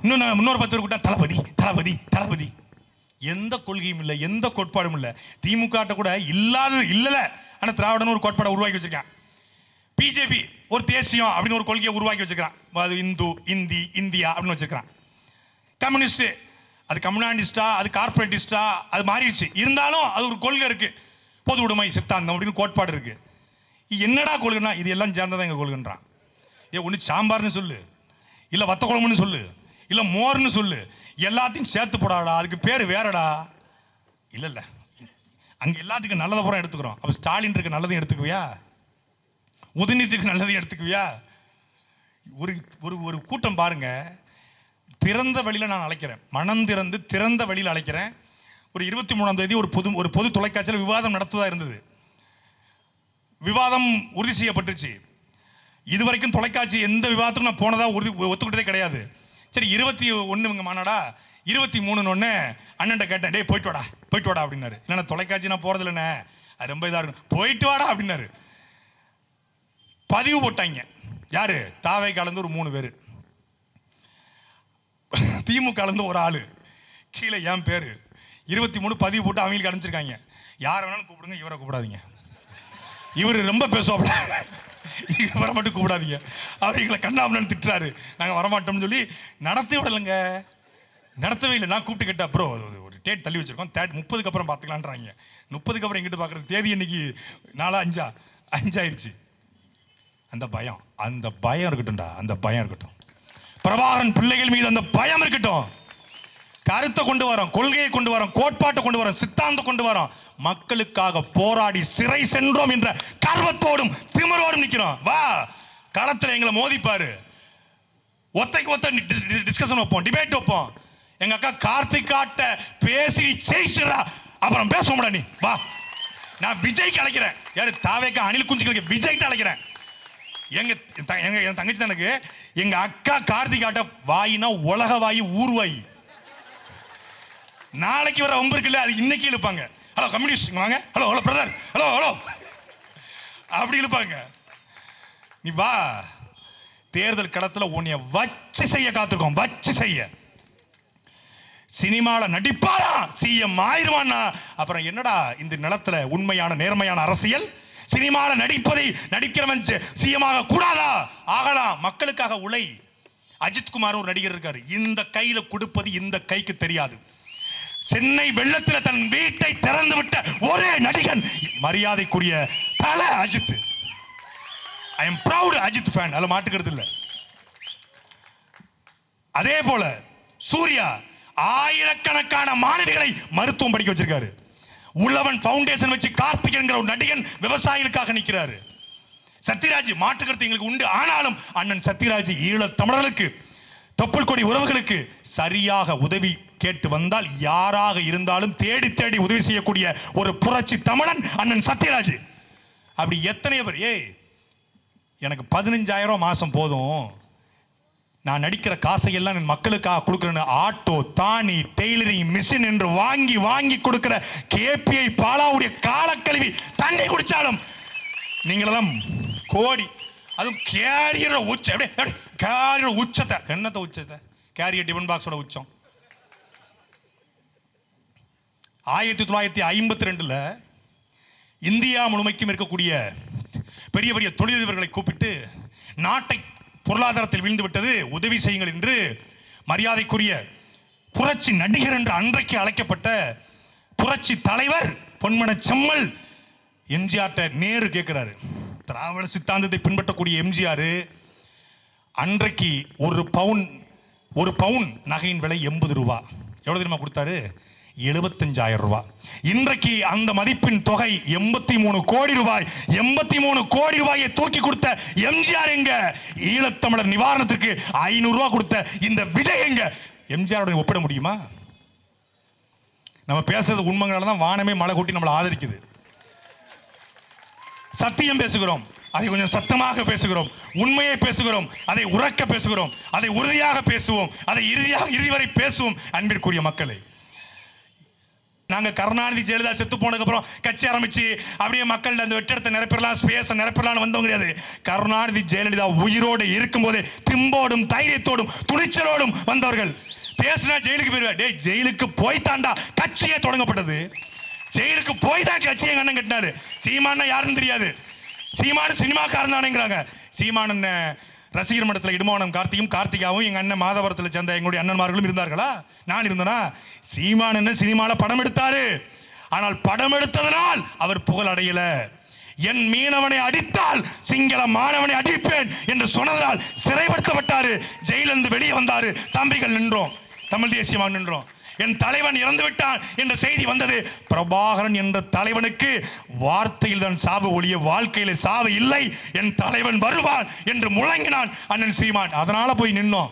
Speaker 1: இன்னொரு 10 பேர் கூட்டா தளபதி. எந்த கொள்கையும் இல்லை, எந்த கோட்பாடும் இல்லை. திமுக கூட இல்ல. ஆனா திராவிடன் ஒரு கோட்பாடை உருவாக்கி வச்சிருக்கான். பிஜேபி ஒரு தேசியம் அப்படின்னு ஒரு கொள்கையை உருவாக்கி வச்சிருக்கான். அது இந்தியா அப்படின்னு வச்சிருக்கான். கம்யூனிஸ்ட் அது கம்யூனிஸ்டா, அது கார்பரேட்டிஸ்டா, அது மாறிடுச்சு. இருந்தாலும் அது ஒரு கொள்கை இருக்கு, பொது உடைமை சித்தாந்தம் அப்படின்னு கோட்பாடு இருக்கு. என்னடா கொள்கைன்னா இது எல்லாம் சேர்ந்ததான் எங்க கொள்கைன்றான். ஒன்று சாம்பார்னு சொல்லு, இல்ல வத்த குழம்புன்னு சொல்லு, இல்ல மோர்னு சொல்லு, எல்லாத்தையும் சேர்த்து போடாடா, அதுக்கு பேர் வேறடா. இல்ல அங்க எல்லாத்துக்கும் நல்லதை பூரா எடுத்துக்கிறோம். அப்ப ஸ்டாலின் இருக்க நல்லதையும் எடுத்துக்குவியா? உதயநிதிக்கு நல்லதையும் எடுத்துக்குவியா? ஒரு கூட்டம் பாருங்க, திறந்த வழியில நான் அழைக்கிறேன், மனம் திறந்த வழியில் அழைக்கிறேன். ஒரு 23ஆம் தேதி ஒரு பொது தொலைக்காட்சியில் விவாதம் நடத்துவதா இருந்தது. விவாதம் உறுதி செய்யப்பட்டுச்சு. இதுவரைக்கும் தொலைக்காட்சி எந்த விவாதத்துக்கும் நான் போனதா ஒத்துக்கிட்டதே கிடையாது. சரி 21 மாநாடா, 23 அண்ணன் கேட்டேன், டேய் போயிட்டு வாடா அப்படின்னாரு. இல்லைன்னா தொலைக்காட்சி நான் போறது இல்லைண்ணே, அது ரொம்ப இதா இருக்கு, போயிட்டு வாடா அப்படின்னாரு. பதிவு போட்டாங்க. யாரு? தாவை கலந்து ஒரு 3 பேரு, திமுக கலந்து ஒரு ஆளு, கீழே என் பேரு, 23 பதிவு போட்டு அவங்களுக்கு அனுப்பிச்சிருக்காங்க. யாரை வேணாலும் கூப்பிடுங்க, இவரை கூப்பிடாதீங்க, இவரு ரொம்ப பேசுவாப்ல, இவரை மட்டும் கூப்பிடாதீங்க, அவர் எங்களை கண்ணாமன்னு திட்டுறாரு, நாங்கள் வரமாட்டோம்னு சொல்லி நடத்தி விடலைங்க. நடத்தவே இல்லை. நான் கூப்பிட்டு கேட்டேன், அப்புறம் ஒரு டேட் தள்ளி வச்சிருக்கோம், 30க்கு அப்புறம் பார்த்துக்கலான்றாங்க. 30க்கு அப்புறம் எங்கிட்டு பார்க்குறது, தேதி இன்னைக்கு 4 5 ஆயிடுச்சு. அந்த பயம் இருக்கட்டும்டா, அந்த பயம் இருக்கட்டும். பிரபாகரன் பிள்ளைகள் மீது அந்த பயம் இருக்கட்டும். கருத்தை கொண்டு வரோம், கொள்கையை கொண்டு வரோம், கோட்பாட்டை கொண்டு வரோம், சித்தாந்தம் கொண்டு வரோம். மக்களுக்காக போராடி சிறை சென்றோம் என்ற கர்வத்தோடும் திமிரோடும் நிற்கிறோம். வா, களத்தில் எங்களை மோதிப்பாரு. ஒத்தைக்கு ஒத்த டிஸ்கஷன் வைப்போம், டிபேட் வைப்போம். எங்க அக்கா கார்த்திகாட்ட பேசி ஜெயிச்சிடா, அப்புறம் பேசுவோம்டா. நீ வா, நான் விஜய்க்கு அழைக்கிறேன். யாரு தாவேக்கா அணில் குஞ்சுகளுக்கு விஜய்க்கு அழைக்கிறேன். எங்க தங்கச்சி தான் எனக்கு. எங்க அக்கா கார்த்திகாட்ட வாயினா உலக வாயி, ஊர்வாயி. நாளைக்கு வர வம்பு இருக்குல்ல, அது இன்னைக்கு இழுப்பாங்க. ஹலோ கம்யூனிஸ்ட் வாங்க, hello hello brother, hello hello அப்படி இழுப்பாங்க. நீ வா, தேர்தல் களத்தில் உன்னைய வச்சு செய்ய காத்திருக்கோம், வச்சு செய்ய. சினிமாவில் நடிப்பாரா, சிஎம் ஆயிருவானா, அப்புறம் என்னடா இந்த நிலத்துல உண்மையான நேர்மையான அரசியல்? சினிமாவில் நடிக்கிறவன் சிஎம் ஆக கூடாதா? ஆகலாம், மக்களுக்காக உழை. அஜித்குமார் ஒரு நடிகர் இருக்காரு, இந்த கையில கொடுப்பது இந்த கைக்கு தெரியாது. சென்னை வெள்ளத்தில் தன் வீட்டை திறந்து விட்ட ஒரே நடிகன் மரியாதைக்குரிய Thala Ajith. I am proud Ajith fan, அதுல மாட்டுக்கிறது இல்லை. அதே போல சூர்யா ஆயிரக்கணக்கான மாணவிகளை மருத்துவம் படிக்க வச்சிருக்காரு. உழவன் ஃபவுண்டேஷன் வச்சு கார்த்திக் என்கிற ஒரு நடிகன் விவசாயிகளுக்காக நிற்கிறாரு. சத்யராஜ் மாற்றுக்கருத்து எங்களுக்கு உண்டு, ஆனாலும் அண்ணன் சத்யராஜ் ஈழத் தமிழர்களுக்கு, தொப்புள் கொடி உறவுகளுக்கு சரியாக உதவி கேட்டு வந்தால் யாராக இருந்தாலும் தேடி தேடி உதவி செய்யக்கூடிய ஒரு புரட்சி தமிழன் அண்ணன் சத்யராஜ். அப்படி எத்தனை பேர், எனக்கு 15,000 மாசம் போதும், நான் நடிக்கிற காசை எல்லாம் என் மக்களுக்காக கொடுக்குறேன்னு ஆட்டோ, தானி, டெய்லரிங் மிஷின் என்று வாங்கி வாங்கி கொடுக்கிற கேபிஐ பாலாவுடைய காலக்கழிவி தண்ணி குடிச்சாலும் நீங்களெல்லாம் கோடி. அதுவும் கேரியர் உச்சத்தை, என்னத்தை உச்சத்தை, கேரியர் டிபன் பாக்ஸோட உச்சம். 1952 இந்தியா முழுமைக்கும் இருக்கக்கூடிய பெரிய பெரிய தொழிலதிபர்களை கூப்பிட்டு, நாட்டை பொருளாதாரத்தில் வீழ்ந்து விட்டது, உதவி செய்யுங்கள் என்று மரியாதைக்குரிய புரட்சி நடிகர் என்று அன்றைக்கு அழைக்கப்பட்ட புரட்சி தலைவர் பொன்மன செம்மல் எம்ஜிஆர் நேரு கேட்கிறாரு. திராவிட சித்தாந்தத்தை பின்பற்றக்கூடிய எம்ஜிஆர் அன்றைக்கு ஒரு பவுன் நகையின் விலை 80 ரூபாய். எவ்வளவு தெரியுமா கொடுத்தாரு? 75,000 ரூபாய். இன்றைக்கு அந்த மதிப்பின் தொகை 83 கோடி ரூபாய். 83 கோடி ரூபாயை தூக்கி கொடுத்த எம்ஜிஆர் எங்க? ஈழத்தமிழர் நிவாரணத்திற்கு 500 ரூபாய் கொடுத்த இந்த விஜய் எங்க? எம்ஜிஆரோட ஒப்பிட முடியுமா? நம்ம பேசுறது உண்மைகளால தான் வானமே மழை கூட்டி நம்மளை ஆதரிக்குது. சத்தியம் பேசுகிறோம், அதை கொஞ்சம் சத்தமாக பேசுகிறோம், உண்மையை பேசுகிறோம், அதை உறக்க பேசுகிறோம், அதை உறுதியாக பேசுவோம், அதை இறுதி வரை பேசுவோம். அன்பிற்குரிய மக்களே, நாங்க கருணாநிதி ஜெயலலிதா செத்து போனதுக்கு அப்புறம் கட்சி ஆரம்பிச்சு அப்படியே மக்கள் அந்த வெற்றிடத்தை நிரப்பிடலாம், ஸ்பேஸை நிரப்பிடலாம் வந்தவங்க கிடையாது. கருணாநிதி ஜெயலலிதா உயிரோடு இருக்கும் போதே திம்போடும் தைரியத்தோடும் துணிச்சலோடும் வந்தவர்கள். பேசினா ஜெயிலுக்கு போயிருவா. டேய், ஜெயிலுக்கு போய் தாண்டா கட்சியே தொடங்கப்பட்டது. ஜெயிலுக்கு போய் தான் கட்சியை அண்ணன் கட்டினாரு. சீமான் யாருன்னு தெரியாது, சீமான் சினிமாக்காரன் தானேங்கிறாங்க. சீமான் ரசிகர் மன்றத்தில் இடுமானம் கார்த்திகாவும் எங்க அண்ணன் மாதவரத்தில் சேர்ந்த எங்களுடைய அண்ணன்மார்களும் இருந்தார்களா? நான் இருந்தனா? சீமான் என்ன சினிமால படம் எடுத்தாரு, ஆனால் படம் எடுத்ததனால் அவர் புகழ் அடையல. என் மீனவனை அடித்தால் சிங்கள மாணவனை அடிப்பேன் என்று சொன்னதால் சிறைப்படுத்தப்பட்டாரு, ஜெயிலிருந்து வெளியே வந்தாரு. தம்பிகள் நின்றோம், தமிழ் தேசியமாக நின்றோம். என் தலைவன் இறந்து விட்டான் என்ற செய்தி வந்தது. பிரபாகரன் என்ற தலைவனுக்கு வார்த்தையில் தான் சாவு ஒழிய வாழ்க்கையில சாவு இல்லை. என் தலைவன் வருவான் என்று முழங்கினான் அண்ணன் சீமான். அதனால போய் நின்னோம்.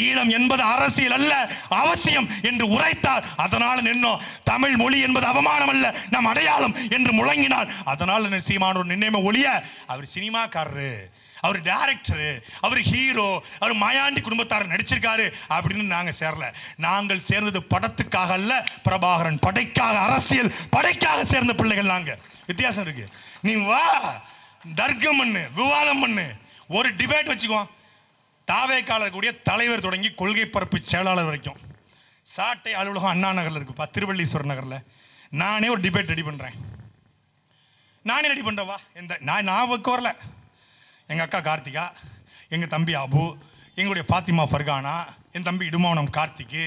Speaker 1: ஈழம் என்பது அரசியல் அல்ல, அவசியம் என்று உரைத்தார், அதனால நின்னோம். தமிழ் மொழி என்பது அவமானம் அல்ல, நம் அடையாளம் என்று முழங்கினார், அதனால சீமானோர் நின்னைமை ஒழிய அவர் சினிமாக்காரரு, அவர் டைரக்டரு, அவர் ஹீரோ, அவர் மாயாண்டி குடும்பத்தார் நடிச்சிருக்காரு அப்படின்னு நாங்க சேரல. நாங்கள் சேர்ந்தது படத்துக்காக அல்ல, பிரபாகரன் படைக்காக, அரசியல் படைக்காக சேர்ந்த பிள்ளைகள் நாங்க. வித்தியாசம் இருக்கு. நீ வா, தர்க்கம் பண்ணு, விவாதம் பண்ணு, ஒரு டிபேட் வச்சுக்கோ. தாவேக்காளர் கூடிய தலைவர் தொடங்கி கொள்கை பரப்பு செயலாளர் வரைக்கும் சாட்டை அலுவலகம் அண்ணா நகர்ல இருக்குப்பா, திருவள்ளீஸ்வரர் நகர்ல. நானே ஒரு டிபேட் ரெடி பண்றேன். நானே ரெடி பண்றவா, நான் வரல. எங்க அக்கா கார்த்திகா, எங்க தம்பி அபு, எங்களுடைய ஃபாத்திமா ஃபர்கானா, என் தம்பி இடுமானம் கார்த்திக்கு,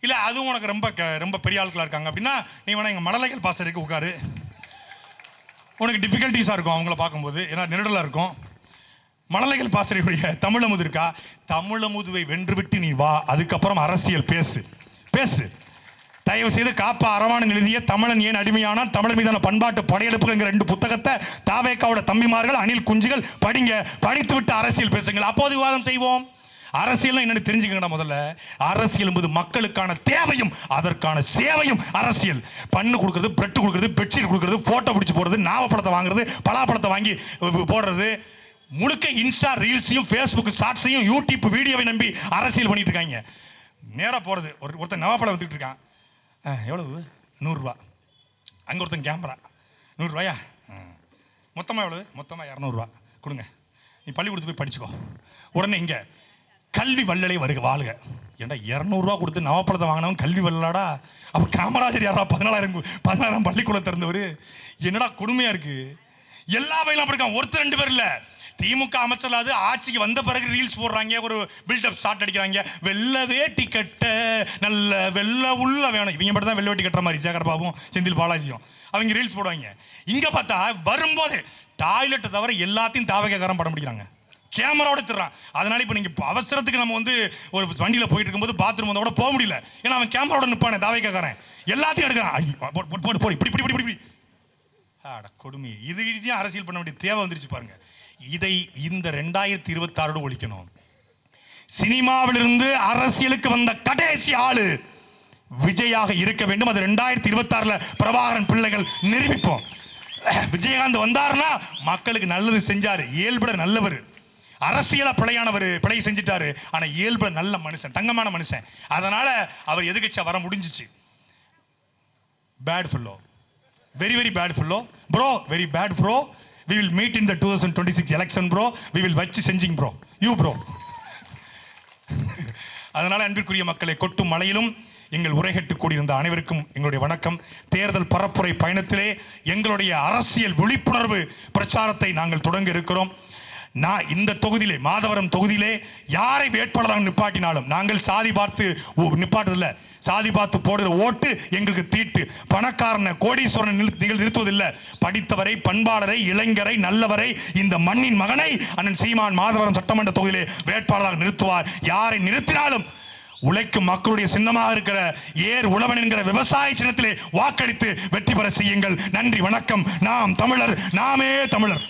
Speaker 1: இல்லை அதுவும் உனக்கு ரொம்ப ரொம்ப பெரிய ஆட்களாக இருக்காங்க அப்படின்னா நீ வேணா எங்கள் மழலைகள் பாசறைக்கு உட்காரு. உனக்கு டிஃபிகல்ட்டிஸாக இருக்கும் அவங்கள பார்க்கும்போது, ஏன்னா நெருடலாக இருக்கும். மழலைகள் பாசறையுடைய தமிழமுது இருக்கா, தமிழமுதுவை வென்றுவிட்டு நீ வா, அதுக்கப்புறம் அரசியல் பேசு பேசு. தயவு செய்து காப்பா அரவாணன் எழுதிய தமிழன் ஏன் அடிமையானால் தமிழர் மீதான பண்பாட்டு படையெடுப்புங்கிற 2 புத்தகத்தை தாவேக்காவோட தம்பிமார்கள் அணில் குஞ்சுகள் படிங்க, படித்து விட்டு அரசியல் பேசுங்கள், அப்போது விவாதம் செய்வோம். அரசியல் என்னன்னு தெரிஞ்சுக்கணும். முதல்ல அரசியல் என்பது மக்களுக்கான தேவையும் அதற்கான சேவையும் அரசியல். பண்ணு கொடுக்கறது, பிரெட் கொடுக்கறது, பெட்ஷீட் கொடுக்கறது, போட்டோ பிடிச்சி போடுறது, நாவப்பழத்தை வாங்குறது, பலாப்பழத்தை வாங்கி போடுறது, முழுக்க இன்ஸ்டா ரீல்ஸையும் ஃபேஸ்புக் ஷார்ட்ஸையும் யூடியூப் வீடியோவை நம்பி அரசியல் பண்ணிட்டு இருக்காங்க. நேராக போகிறது, ஒருத்தன் நவாப்பழம் வித்துக்கிட்டு இருக்கான், எவ்வளவு 100 ரூபா. அங்கே ஒருத்தன் கேமரா 100 ரூபாயா, மொத்தமாக எவ்வளவு, மொத்தமாக 200 ரூபா கொடுங்க, நீ பள்ளிக்கூடத்துக்கு போய் படிச்சுக்கோ. உடனே இங்கே கல்வி வள்ளலை வருக வாழ்க. ஏன்டா 200 ரூபா கொடுத்து நவாப்பழத்தை வாங்கினவன் கல்வி வள்ளலாடா? அப்போ காமராஜர் யாரா 14,000 பள்ளிக்கூடம் திறந்தவர்? என்னடா கொடுமையா இருக்கு. எல்லா வகையிலும் அப்படி இருக்கான். ஒருத்தர் 2 பேர் இல்லை, திமுக அமைச்சர் ஆட்சிக்கு வந்த பிறகு ரீல்ஸ் போடுறாங்க, ஒரு பில்டப் ஷாட் அடிக்கிறாங்க. வெள்ளவே டிக்கெட்ட நல்ல வெள்ள உள்ள வேணும், இவங்க மட்டும் தான் வெள்ள வேட்டி கட்டுற மாதிரி சேகர் பாபும் செந்தில் பாலாஜியும் அவங்க ரீல்ஸ் போடுவாங்க. இங்க பார்த்தா வரும்போது டாய்லெட்டை தவிர எல்லாத்தையும் தாவகைக்காரன் படம் பிடிக்கிறாங்க, கேமராவோட திடுறான். அதனால இப்போ நீங்க அவசரத்துக்கு நம்ம ஒரு வண்டியில போயிட்டு இருக்கும்போது பாத்ரூம் வந்தோட போக முடியல, ஏன்னா அவன் கேமராவோட நிற்பானே தாவகைக்காரன், எல்லாத்தையும் எடுக்கிறான். போடு இப்படி இப்படி இப்படி இப்படி. கொடுமை. இது அரசியல் பண்ண வேண்டிய தேவை வந்துருச்சு பாருங்க. இதை இந்த 2026 ஒழிக்கணும். சினிமாவிலிருந்து அரசியலுக்கு வந்த கடைசி ஆளு விஜயாக இருக்க வேண்டும். அது 2026 பிரபாகரன் பிள்ளைகள் நிரூபிப்போம். விஜயகாந்த் வந்தாருன்னா மக்களுக்கு நல்லது செஞ்சாரு, இயல்புல நல்லவர், அரசியல பிழையானவர், பிழை செஞ்சிட்டாரு, ஆனா இயல்புல நல்ல மனுஷன், தங்கமான மனுஷன். அதனால அவர் எதிர்க்கட்சியா வர முடிஞ்சிச்சு. Bad fellow, very very bad fellow bro, very bad bro. We will meet in the 2026 election bro. We will watch changing bro, you bro. அதனால அன்பிற்குரிய மக்களை, கொட்டும் மலையிலும் எங்கள் உரைகட்டு கூடியிருந்த அனைவருக்கும் எங்களுடைய வணக்கம். தேர்தல் பரப்புரை பயணத்திலே எங்களுடைய அரசியல் விழிப்புணர்வு பிரச்சாரத்தை நாங்கள் தொடங்க இருக்கிறோம். நான் இந்த தொகுதியிலே, மாதவரம் தொகுதியிலே யாரை வேட்பாளராக நிப்பாட்டினாலும் நாங்கள் சாதி பார்த்து நிப்பாட்டுதில்லை, சாதி பார்த்து போடுற ஓட்டு எங்களுக்கு தீட்டு. பணக்காரனை கோடீஸ்வரன் நீங்கள் நிறுத்துவதில்லை, படித்தவரை, பண்பாளரை, இளைஞரை, நல்லவரை, இந்த மண்ணின் மகனை அண்ணன் சீமான் மாதவரம் சட்டமன்ற தொகுதியிலே வேட்பாளராக நிறுத்துவார். யாரை நிறுத்தினாலும் உழைக்கும் மக்களுடைய சின்னமாக இருக்கிற ஏர் உழவன் என்கிற விவசாய சின்னத்திலே வாக்களித்து வெற்றி பெற செய்யுங்கள். நன்றி, வணக்கம். நாம் தமிழர், நாமே தமிழர்.